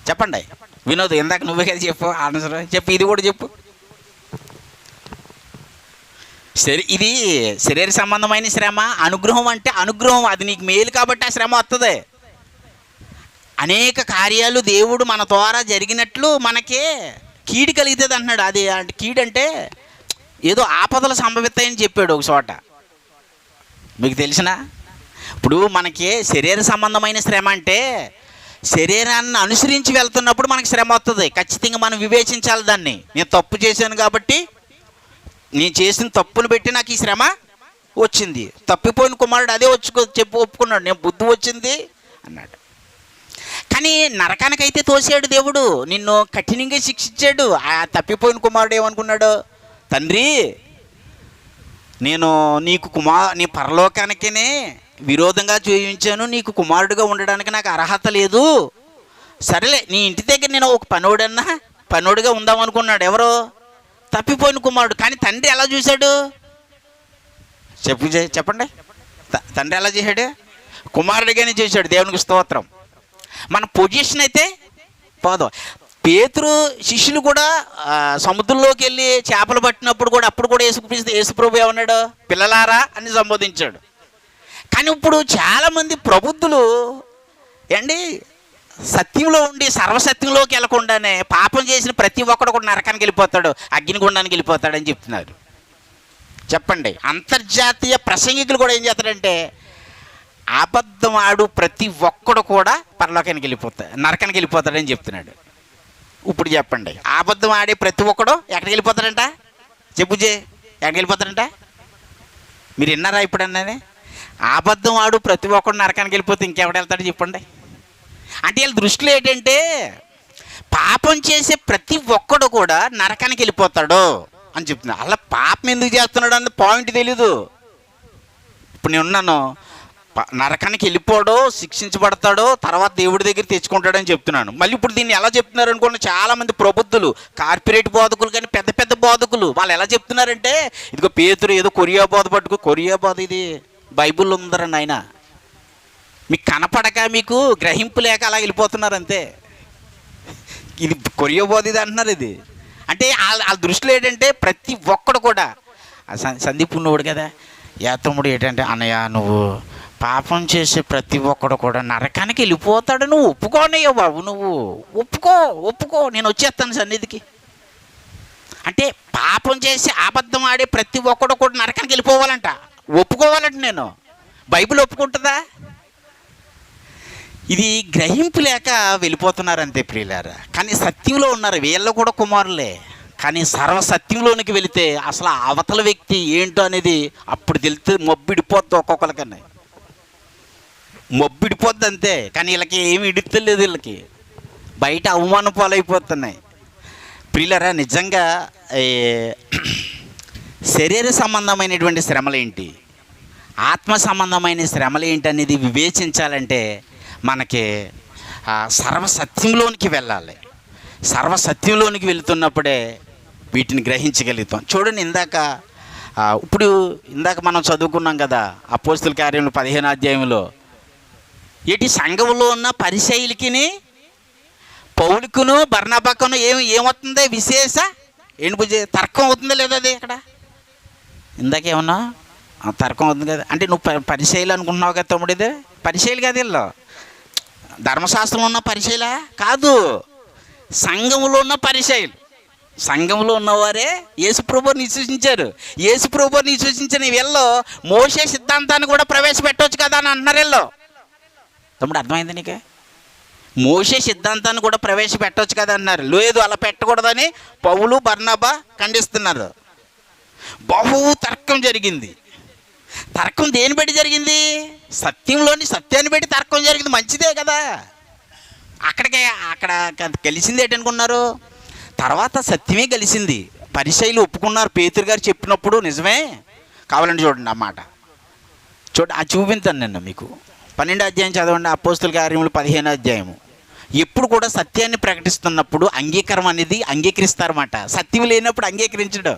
చెప్పండి వినోద్, ఇందాక నువ్వే కదా చెప్పు ఆన్సర్ చెప్పు, ఇది కూడా చెప్పు. ఇది శరీర సంబంధమైన శ్రమ. అనుగ్రహం అంటే అనుగ్రహం, అది నీకు మేలు కాబట్టి ఆ శ్రమ వస్తుంది. అనేక కార్యాలు దేవుడు మన ద్వారా జరిగినట్లు మనకే కీడు కలుగుతుంది అంటున్నాడు. అది అంటే కీడు అంటే ఏదో ఆపదలు సంభవిస్తాయని చెప్పాడు ఒక చోట. మీకు తెలిసిన ఇప్పుడు మనకి శరీర సంబంధమైన శ్రమ అంటే శరీరాన్ని అనుసరించి వెళ్తున్నప్పుడు మనకి శ్రమ వస్తుంది. ఖచ్చితంగా మనం వివేచించాలి దాన్ని. నేను తప్పు చేశాను కాబట్టి నేను చేసిన తప్పును పెట్టి నాకు ఈ శ్రమ వచ్చింది. తప్పిపోయిన కుమారుడు అదే ఒప్పుకున్నాడు, నేను బుద్ధి వచ్చింది అన్నాడు. కానీ నరకానికైతే తోసాడు దేవుడు, నిన్ను కఠినంగా శిక్షించాడు. ఆ తప్పిపోయిన కుమారుడు ఏమనుకున్నాడు? తండ్రి, నేను నీకు నీ పరలోకానికినే విరోధంగా చూపించాను, నీకు కుమారుడిగా ఉండడానికి నాకు అర్హత లేదు. సరేలే, నీ ఇంటి దగ్గర నేను ఒక పనోడుగా ఉందామనుకున్నాడు. ఎవరో? తప్పిపోయిన కుమారుడు. కానీ తండ్రి ఎలా చూశాడు? చెప్పండి, తండ్రి ఎలా చేశాడు? కుమారుడిగానే చూశాడు. దేవునికి స్తోత్రం. మన పొజిషన్ అయితే పోదు. పేతురు శిష్యులు కూడా సముద్రంలోకి వెళ్ళి చేపలు పట్టినప్పుడు కూడా అప్పుడు కూడా యేసుప్రభు ఏమన్నాడు? పిల్లలారా అని సంబోధించాడు. కానీ ఇప్పుడు చాలామంది ప్రబుద్ధులు ఏండి సత్యంలో ఉండి సర్వసత్యంలోకి వెళ్ళకుండానే పాపం చేసిన ప్రతి ఒక్కడు కూడా నరకానికి వెళ్ళిపోతాడు, అగ్నిగుండానికి వెళ్ళిపోతాడని చెప్తున్నారు. చెప్పండి, అంతర్జాతీయ ప్రసంగికులు కూడా ఏం చేస్తారంటే అబద్ధం ఆడు ప్రతి ఒక్కడు కూడా పరలోకానికి నరకానికి వెళ్ళిపోతాడని చెప్తున్నాడు. ఇప్పుడు చెప్పండి, అబద్ధం ఆడే ప్రతి ఒక్కడు ఎక్కడికి వెళ్ళిపోతాడంట? ఎక్కడికి వెళ్ళిపోతాడంట? మీరు విన్నారా ఇప్పుడన్నానే? అబద్ధం ఆడు ప్రతి ఒక్కడు నరకానికి వెళ్ళిపోతే ఇంకెవడు వెళ్తాడు చెప్పండి. అంటే వీళ్ళ దృష్టిలో ఏంటంటే పాపం చేసే ప్రతి ఒక్కడు కూడా నరకానికి వెళ్ళిపోతాడు అని చెప్తున్నాడు. అలా పాపం ఎందుకు చేస్తున్నాడు అన్న పాయింట్ తెలీదు. ఇప్పుడు నేను ఉన్నాను, నరకానికి వెళ్ళిపోడో, శిక్షించబడతాడో, తర్వాత దేవుడి దగ్గర తెచ్చుకుంటాడని చెప్తున్నాను. మళ్ళీ ఇప్పుడు దీన్ని ఎలా చెప్తున్నారు అనుకోండి, చాలామంది ప్రబుద్ధులు, కార్పొరేట్ బోధకులు కానీ పెద్ద పెద్ద బోధకులు వాళ్ళు ఎలా చెప్తున్నారంటే ఇదిగో పేతురు ఏదో కొరియా బోధ పట్టుకో, కొరియా బోధ ఇది బైబిల్లో ఉందరండి ఆయన, మీకు కనపడక మీకు గ్రహింపు లేక అలా వెళ్ళిపోతున్నారు అంతే. ఇది కొరియా బోధ ఇది అంటున్నారు. ఇది అంటే వాళ్ళ దృష్టిలో ఏంటంటే ప్రతి ఒక్కడు కూడా సందీప్ ఉన్నవాడు కదా, తమ్ముడు ఏంటంటే అన్నయ్య నువ్వు పాపం చేసే ప్రతి ఒక్కడు కూడా నరకానికి వెళ్ళిపోతాడు, నువ్వు ఒప్పుకోనయ్యో బాబు, నువ్వు ఒప్పుకో నేను వచ్చేస్తాను సన్నిధికి. అంటే పాపం చేసి అబద్ధం ఆడే ప్రతి ఒక్కడు కూడా నరకానికి వెళ్ళిపోవాలంట, ఒప్పుకోవాలంట. నేను బైబిల్ ఒప్పుకుంటుందా? ఇది గ్రహింపు లేక వెళ్ళిపోతున్నారు అంతే ప్రియులారా. కానీ సత్యంలో ఉన్నారు, వీళ్ళు కూడా కుమారులే. కానీ సర్వసత్యంలోనికి వెళితే అసలు అవతల వ్యక్తి ఏంటో అనేది అప్పుడు తెలితే మొబ్బిడిపోద్ది, ఒక్కొక్కరికన్నా మొబ్బిడిపోద్ది అంతే. కానీ వీళ్ళకి ఏమి ఇడుతలేదు, వీళ్ళకి బయట అవమాన పాలైపోతున్నాయి ప్రియులారా. నిజంగా శరీర సంబంధమైనటువంటి శ్రమలేంటి, ఆత్మ సంబంధమైన శ్రమలు ఏంటి అనేది వివేచించాలంటే మనకి సర్వసత్యంలోనికి వెళ్ళాలి. సర్వసత్యంలోనికి వెళుతున్నప్పుడే వీటిని గ్రహించగలుగుతాం. చూడండి, ఇందాక మనం చదువుకున్నాం కదా అపోస్తలుల కార్యములు 15వ అధ్యాయంలో, సంఘంలో ఉన్న పరిసయ్యులకిని పౌలుకును బర్నబాకును ఏమవుతుంది విశేష తర్కం అవుతుందా లేదా? అది ఇక్కడ ఇందాకేమన్నా తర్కం అవుతుంది కదా. అంటే నువ్వు పరిచయలు అనుకుంటున్నావు కదా తమ్ముడు, ఇది పరిచయలు కాదు, వీళ్ళు ధర్మశాస్త్రంలో ఉన్న పరిచయలా కాదు, సంఘంలో ఉన్న పరిచయలు. సంఘంలో ఉన్నవారే యేసుప్రభువుని విశ్వసించారు. యేసుప్రభువుని విశ్వసించిన వీళ్ళు మోషే సిద్ధాంతాన్ని కూడా ప్రవేశపెట్టవచ్చు కదా అని అంటున్నారు వీళ్ళు. తమ్ముడు అర్థమైంది నీకే? మోషే సిద్ధాంతాన్ని కూడా ప్రవేశపెట్టవచ్చు కదా అన్నారు. లేదు, అలా పెట్టకూడదని పౌలు బర్నబా ఖండిస్తున్నారు. బహు తర్కం జరిగింది. తర్కం దేని బట్టి జరిగింది? సత్యాన్ని బట్టి తర్కం జరిగింది. మంచిదే కదా. అక్కడ కలిసింది ఏంటనుకున్నారు? తర్వాత సత్యమే కలిసింది. పరిసయ్యులు ఒప్పుకున్నారు, పేతురు గారు చెప్పినప్పుడు నిజమే. కావాలంటే చూడండి ఆ మాట, అది చూపించాను నిన్న మీకు. 12వ అధ్యాయం చదవండి, అపోస్తలుల కార్యములు 15వ అధ్యాయము. ఎప్పుడు కూడా సత్యాన్ని ప్రకటిస్తున్నప్పుడు అంగీకారం అనేది అంగీకరిస్తారన్నమాట. సత్యం లేనప్పుడు అంగీకరించడం.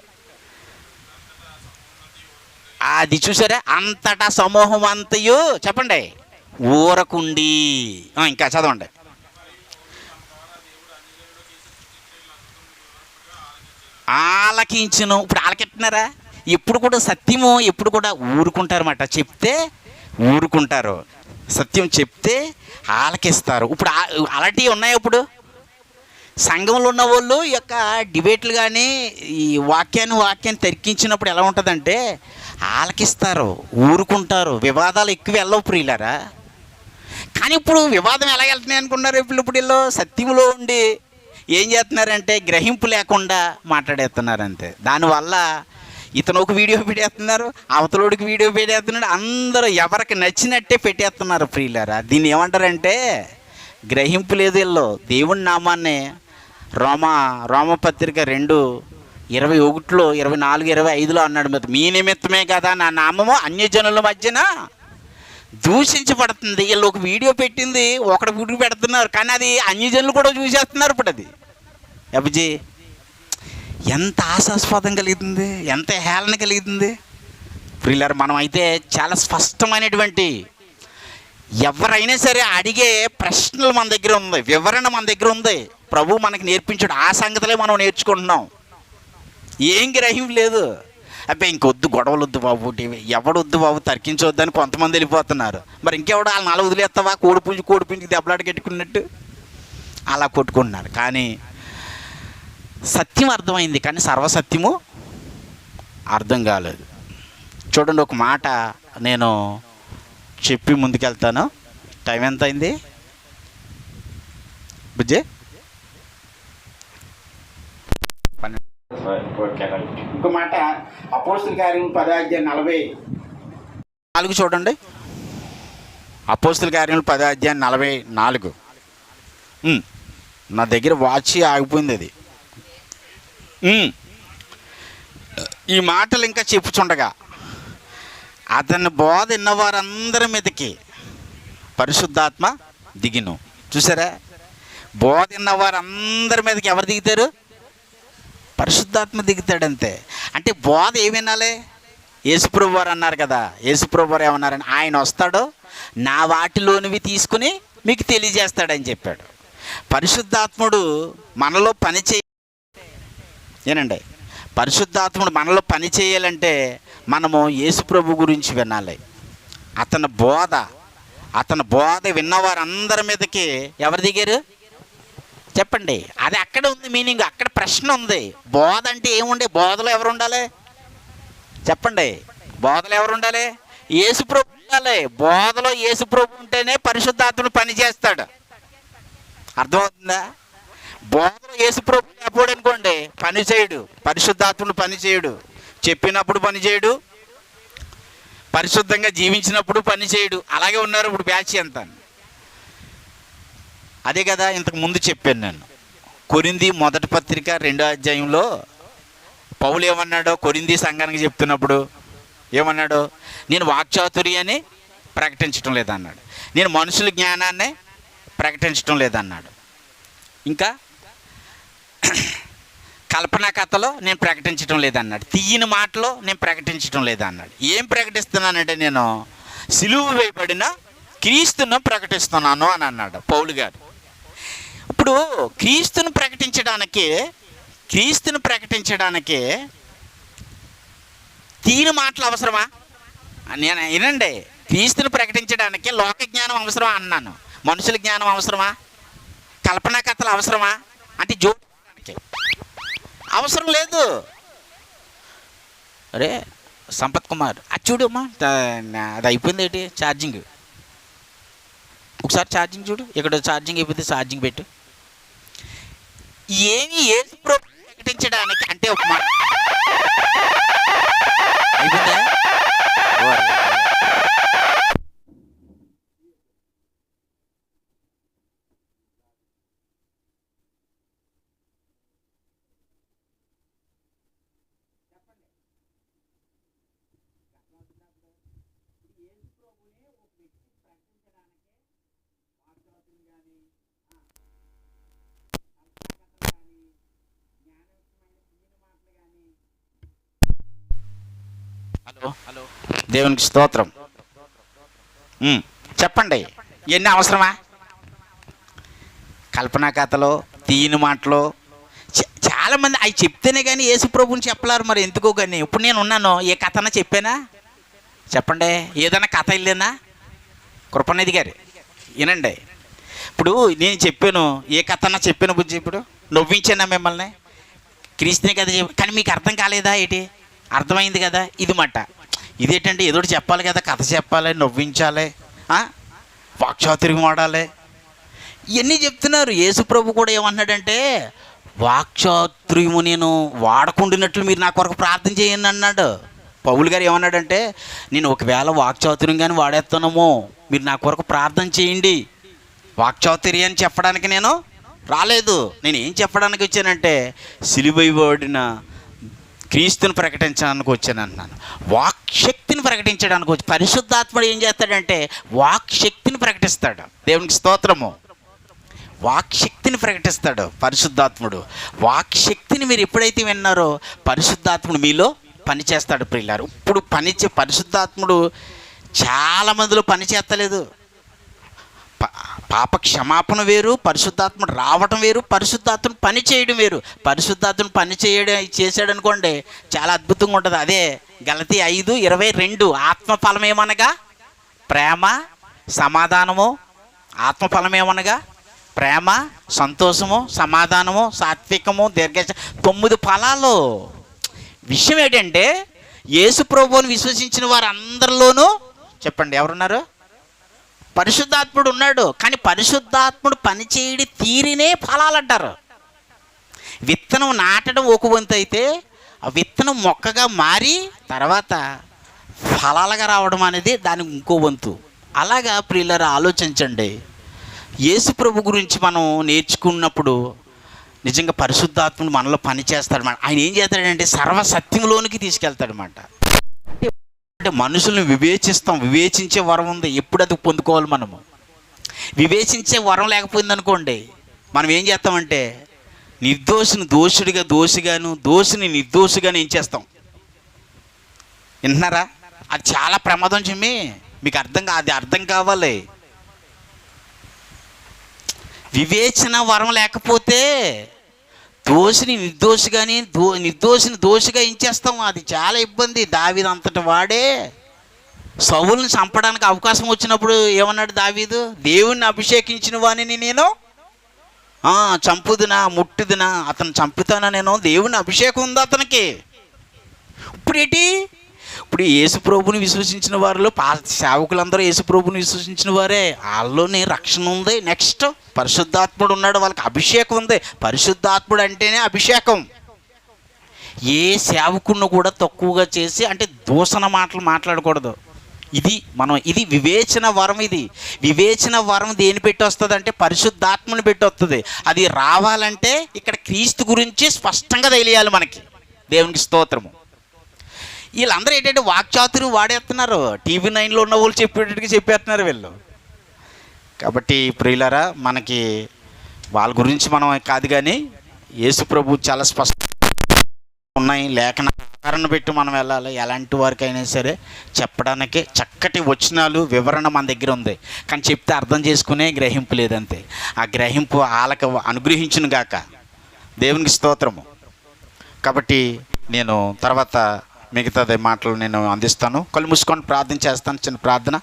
అది చూసారా, అంతటా సమూహం అంతయు చెప్పండి ఊరకుండి. ఇంకా చదవండి. ఆలకించును. ఇప్పుడు ఆలకెట్టినారా? ఎప్పుడు కూడా సత్యము ఎప్పుడు కూడా ఊరుకుంటారన్నమాట. చెప్తే ఊరుకుంటారు, సత్యం చెప్తే ఆలకిస్తారు. ఇప్పుడు అలాంటివి ఉన్నాయి. ఇప్పుడు సంఘంలో ఉన్న వాళ్ళు యొక్క డిబేట్లు కానీ ఈ వాక్యాన్ని తర్కించినప్పుడు ఎలా ఉంటుందంటే ఆలకిస్తారు, ఊరుకుంటారు, వివాదాలు ఎక్కువ వెళ్ళవు ప్రియులారా. కానీ ఇప్పుడు వివాదం ఎలా వెళ్తున్నాయి అనుకున్నారు? ఇప్పుడు వీళ్ళు సత్యంలో ఉండి ఏం చేస్తున్నారంటే గ్రహింపు లేకుండా మాట్లాడేస్తున్నారు అంతే. దానివల్ల ఇతను ఒక వీడియో పెట్టేస్తున్నారు, అవతలోడికి వీడియో పెట్టేస్తున్నాడు, అందరూ ఎవరికి నచ్చినట్టే పెట్టేస్తున్నారు ప్రియులారా. దీన్ని ఏమంటారంటే గ్రహింపు లేదు వీళ్ళు. దేవుని నామాన్ని రోమపత్రిక 2:21, 24, 25 అన్నాడు, మీ నిమిత్తమే కదా నా నామము అన్యజనుల మధ్యన దూషించబడుతుంది. వీళ్ళు ఒక వీడియో పెట్టింది ఒకటి వీడియో పెడుతున్నారు, కానీ అది అన్యజనులు కూడా చూసేస్తున్నారు. ఇప్పుడు అది అబ్బజీ ఎంత ఆశాస్పదం కలుగుతుంది, ఎంత హేళన కలుగుతుంది ప్రియులారా. మనం అయితే చాలా స్పష్టమైనటువంటి ఎవరైనా సరే అడిగే ప్రశ్నలు మన దగ్గర ఉంది, వివరణ మన దగ్గర ఉంది. ప్రభు మనకి నేర్పించాడు, ఆ సంగతులే మనం నేర్చుకుంటున్నాం. ఏం గ్రహింపు లేదు. అబ్బాయి ఇంకొద్దు, గొడవలు వద్దు బాబు, ఎవడొద్దు బాబు, తర్కించొద్దని కొంతమంది వెళ్ళిపోతున్నారు. మరి ఇంకెవడు వాళ్ళని అలా వదిలేస్తావా, కోడిపుంజుకి దెబ్బలాట కట్టుకున్నట్టు అలా కొట్టుకుంటున్నారు. కానీ సత్యం అర్థమైంది, కానీ సర్వసత్యము అర్థం కాలేదు. చూడండి, ఒక మాట నేను చెప్పి ముందుకెళ్తాను. టైం ఎంత అయింది బుజ్జే? ఇంకో మాట అపోస్తుల కార్యం 10:44 చూడండి. అపోస్తుల కార్యం 10:44. నా దగ్గర వాచి ఆగిపోయింది అది. ఈ మాటలు ఇంకా చెప్పుచుండగా అతని బోధ విన్న వారందరి మీదకి పరిశుద్ధాత్మ దిగిను. చూసారా, బోధ విన్న వారందరి మీదకి ఎవరు దిగుతారు? పరిశుద్ధాత్మ దిగుతాడంతే. అంటే బోధ ఏమి వినాలి? యేసుప్రభు వారు అన్నారు కదా, యేసుప్రభు వారు ఏమన్నారని, ఆయన వస్తాడు నా వాటిలోనివి తీసుకుని మీకు తెలియజేస్తాడని చెప్పాడు. పరిశుద్ధాత్ముడు మనలో పని ఏనండి, పరిశుద్ధాత్ముడు మనలో పని చేయాలంటే మనము యేసుప్రభు గురించి వినాలి. అతని బోధ విన్నవారందరి మీదకి ఎవరు దిగారు చెప్పండి? అది అక్కడ ఉంది మీనింగ్, అక్కడ ప్రశ్న ఉంది. బోధ అంటే ఏముండే? బోధలో ఎవరు ఉండాలి చెప్పండి? బోధలో ఎవరు ఉండాలి? యేసుప్రభు ఉండాలి. బోధలో యేసుప్రభు ఉంటేనే పరిశుద్ధాత్ముడు పని చేస్తాడు. అర్థమవుతుందా? బోధలో యేసుప్రభు లేకపోడు అనుకోండి, పని చేయడు. పరిశుద్ధాత్ముడు పని చేయడు. చెప్పినప్పుడు పని చేయడు, పరిశుద్ధంగా జీవించినప్పుడు పని చేయడు. అలాగే ఉన్నారు ఇప్పుడు బ్యాచ్ అంతా. అదే కదా ఇంతకు ముందు చెప్పాను నేను. కొరింథీ మొదటి పత్రిక 2వ అధ్యాయంలో పౌలు ఏమన్నాడో కొరింథీ సంఘానికి చెప్తున్నప్పుడు ఏమన్నాడు? నేను వాక్చాతుర్యాన్ని ప్రకటించడం లేదన్నాడు, నేను మనుషుల జ్ఞానాన్ని ప్రకటించడం లేదన్నాడు, ఇంకా కల్పనా కథలో నేను ప్రకటించడం లేదన్నాడు, తీయని మాటలో నేను ప్రకటించడం లేదన్నాడు. ఏం ప్రకటిస్తున్నానంటే నేను సిలువ వేయబడిన క్రీస్తును ప్రకటిస్తున్నాను అని అన్నాడు పౌలు గారు. ఇప్పుడు క్రీస్తును ప్రకటించడానికి తీయని మాటలు అవసరమా? నేను వినండి, క్రీస్తుని ప్రకటించడానికి లోక జ్ఞానం అవసరమా అన్నాను, మనుషుల జ్ఞానం అవసరమా, కల్పనా కథలు అవసరమా అంటే జోడానికి అవసరం లేదు. అరే సంపత్ కుమార్ అది చూడమ్మా, అది అయిపోయింది ఏంటి ఛార్జింగ్, ఒకసారి ఛార్జింగ్ చూడు, ఇక్కడ ఛార్జింగ్ అయిపోతే ఛార్జింగ్ పెట్టు. ఏమి యేసు ప్రభువు ప్రకటించడానికి అంటే ఒక మాట అయిపోయిందా? హలో, దేవునికి స్తోత్రం. చెప్పండి, ఇవన్నీ అవసరమా? కల్పనా కథలో తీయని మాటలో చాలామంది అవి చెప్తేనే కానీ యేసుప్రభుని చెప్పలేరు. మరి ఎందుకో కానీ ఇప్పుడు నేను ఉన్నాను, ఏ కథనా చెప్పానా చెప్పండి? ఏదైనా కథ వెళ్ళేనా? కృపనిధి గారు వినండి, ఇప్పుడు నేను చెప్పాను, ఏ కథనా చెప్పాను బుజ్జి, ఇప్పుడు నవ్వించానా మిమ్మల్ని? క్రీస్తుని కథ కానీ మీకు అర్థం కాలేదా ఏంటి? అర్థమైంది కదా? ఇది మాట ఇదేంటంటే ఏదో చెప్పాలి కదా, కథ చెప్పాలి, నవ్వించాలి, వాక్చాతుర్యం వాడాలి, ఇవన్నీ చెప్తున్నారు. యేసుప్రభు కూడా ఏమన్నాడంటే వాక్చాతుర్యము నేను వాడకుండినట్లు మీరు నా కొరకు ప్రార్థన చేయండి అన్నాడు. పౌలు గారు ఏమన్నాడంటే నేను ఒకవేళ వాక్చాతుర్యం కానీ వాడేస్తానేమో మీరు నా కొరకు ప్రార్థన చేయండి. వాక్చాతుర్యాన్ని చెప్పడానికి నేను రాలేదు, నేను ఏం చెప్పడానికి వచ్చానంటే సిలువ వేయబడిన క్రీస్తుని ప్రకటించడానికి వచ్చాను అన్నాను. వాక్శక్తిని ప్రకటించడానికి వచ్చి పరిశుద్ధాత్ముడు ఏం చేస్తాడంటే వాక్శక్తిని ప్రకటిస్తాడు. దేవునికి స్తోత్రము. వాక్శక్తిని ప్రకటిస్తాడు పరిశుద్ధాత్ముడు. వాక్శక్తిని మీరు ఎప్పుడైతే విన్నారో పరిశుద్ధాత్ముడు మీలో పనిచేస్తాడు ప్రియులారు. ఇప్పుడు పరిశుద్ధాత్ముడు చాలా మందిలో పని చేస్తలేదు. పాప క్షమాపణ వేరు, పరిశుద్ధాత్ముడు రావటం వేరు, పరిశుద్ధాత్మను పని చేయడం వేరు. పరిశుద్ధాత్మను పని చేసాడు అనుకోండి, చాలా అద్భుతంగా ఉంటుంది. అదే గలతీ 5:22. ఆత్మఫలం ఏమనగా ప్రేమ, సమాధానము. ఆత్మఫలం ఏమనగా ప్రేమ, సంతోషము, సమాధానము, సాత్వికము, దీర్ఘ 9 ఫలాలు. విషయం ఏంటంటే యేసు ప్రభువుని విశ్వసించిన వారు అందరిలోనూ చెప్పండి ఎవరున్నారు? పరిశుద్ధాత్ముడు ఉన్నాడు. కానీ పరిశుద్ధాత్ముడు పనిచేయడి తీరినే ఫలాలు అంటారు. విత్తనం నాటడం ఒక వంతు అయితే, ఆ విత్తనం మొక్కగా మారి తర్వాత ఫలాలుగా రావడం అనేది దానికి ఇంకో వంతు. అలాగా ప్రియులారా ఆలోచించండి. యేసు ప్రభు గురించి మనం నేర్చుకున్నప్పుడు నిజంగా పరిశుద్ధాత్ముడు మనలో పని చేస్తాడన్నమాట. ఆయన ఏం చేస్తాడంటే సర్వసత్యంలోనికి తీసుకెళ్తాడనమాట. అంటే మనుషులను వివేచించే వరం ఉంది. ఎప్పుడు అది పొందుకోవాలి మనము. వివేచించే వరం లేకపోయింది అనుకోండి, మనం ఏం చేస్తామంటే నిర్దోషిని దోషుడిగా దోషిగాను, దోషిని నిర్దోషిగాను ఏం చేస్తాం? వింటున్నారా? అది చాలా ప్రమాదం చిమ్మి. మీకు అది అర్థం కావాలి. వివేచన వరం లేకపోతే దోషిని నిర్దోషిగాని, నిర్దోషిని దోషిగా ఇచ్చేస్తాం. అది చాలా ఇబ్బంది. దావీదు అంతటి వాడే సౌలుని చంపడానికి అవకాశం వచ్చినప్పుడు ఏమన్నాడు దావీదు? దేవుణ్ణి అభిషేకించిన వాణిని నేను చంపుదునా, ముట్టుదునా, అతను చంపుతానా, నేను దేవుని అభిషేకం ఉంది అతనికి. ఇప్పుడు యేసుప్రభుని విశ్వసించిన వారిలో సేవకులందరూ యేసుప్రభుని విశ్వసించిన వారే. వాళ్ళలోనే రక్షణ ఉంది. నెక్స్ట్ పరిశుద్ధాత్ముడు ఉన్నాడు, వాళ్ళకి అభిషేకం ఉంది. పరిశుద్ధాత్ముడు అంటేనే అభిషేకం. ఏ సేవకుడిని కూడా తక్కువగా చేసి అంటే దూషణ మాటలు మాట్లాడకూడదు. ఇది వివేచన వరం. ఇది వివేచన వరం దేని పెట్టి వస్తుంది అంటే పరిశుద్ధాత్మని పెట్టి వస్తుంది. అది రావాలంటే ఇక్కడ క్రీస్తు గురించి స్పష్టంగా తెలియాలి మనకి. దేవునికి స్తోత్రము. వీళ్ళందరూ ఏంటంటే వాక్చాతుర్యం వాడేస్తున్నారు. టీవీ 9లో ఉన్న వాళ్ళు చెప్పేటట్టుగా చెప్పేస్తున్నారు వీళ్ళు. కాబట్టి ప్రియులారా, మనకి వాళ్ళ గురించి మనం కాదు, కానీ యేసు ప్రభు చాలా స్పష్టంగా ఉన్నాయి. లేఖన ఆధారణ పెట్టి మనం వెళ్ళాలి. ఎలాంటి వారికైనా సరే చెప్పడానికి చక్కటి వచనాలు, వివరణ మన దగ్గర ఉంది. కానీ చెప్తే అర్థం చేసుకునే గ్రహింపు లేదంతే. ఆ గ్రహింపు వాళ్ళకి అనుగ్రహించును గాక. దేవునికి స్తోత్రము. కాబట్టి నేను తర్వాత మిగతాది మాటలు నేను అందిస్తాను. కళ్ళు మూసుకొని ప్రార్థన చేస్తాను. చిన్న ప్రార్థన.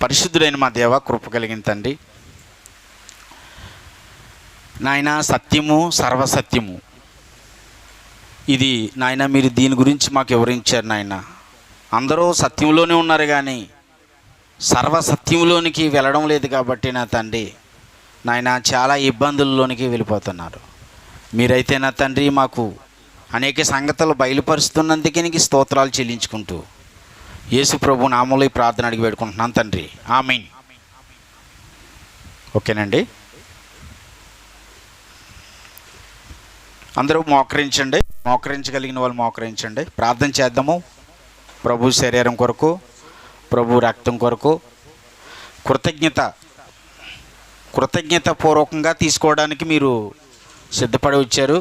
పరిశుద్ధుడైన మా దేవ, కృప కలిగిన తండ్రి, నాయన సత్యము, సర్వసత్యము ఇది నాయన మీరు దీని గురించి మాకు వివరించారు నాయన. అందరూ సత్యంలోనే ఉన్నారు కానీ సర్వసత్యంలోనికి వెళ్ళడం లేదు. కాబట్టి నా తండ్రి నాయన చాలా ఇబ్బందుల్లోనికి వెళ్ళిపోతున్నారు. మీరైతే నా తండ్రి మాకు అనేక సంగతులు బయలుపరుస్తున్నందుకే నీకు స్తోత్రాలు చెల్లించుకుంటూ యేసు ప్రభు నామములో ఈ ప్రార్థన అడిగి పెట్టుకుంటున్నాను తండ్రి. ఆమేన్. ఓకేనండి. అందరూ మోకరించండి. మోకరించగలిగిన వాళ్ళు మోకరించండి. ప్రార్థన చేద్దాము. ప్రభు శరీరం కొరకు, ప్రభు రక్తం కొరకు కృతజ్ఞత పూర్వకంగా తీసుకోవడానికి మీరు సిద్ధపడి వచ్చారు.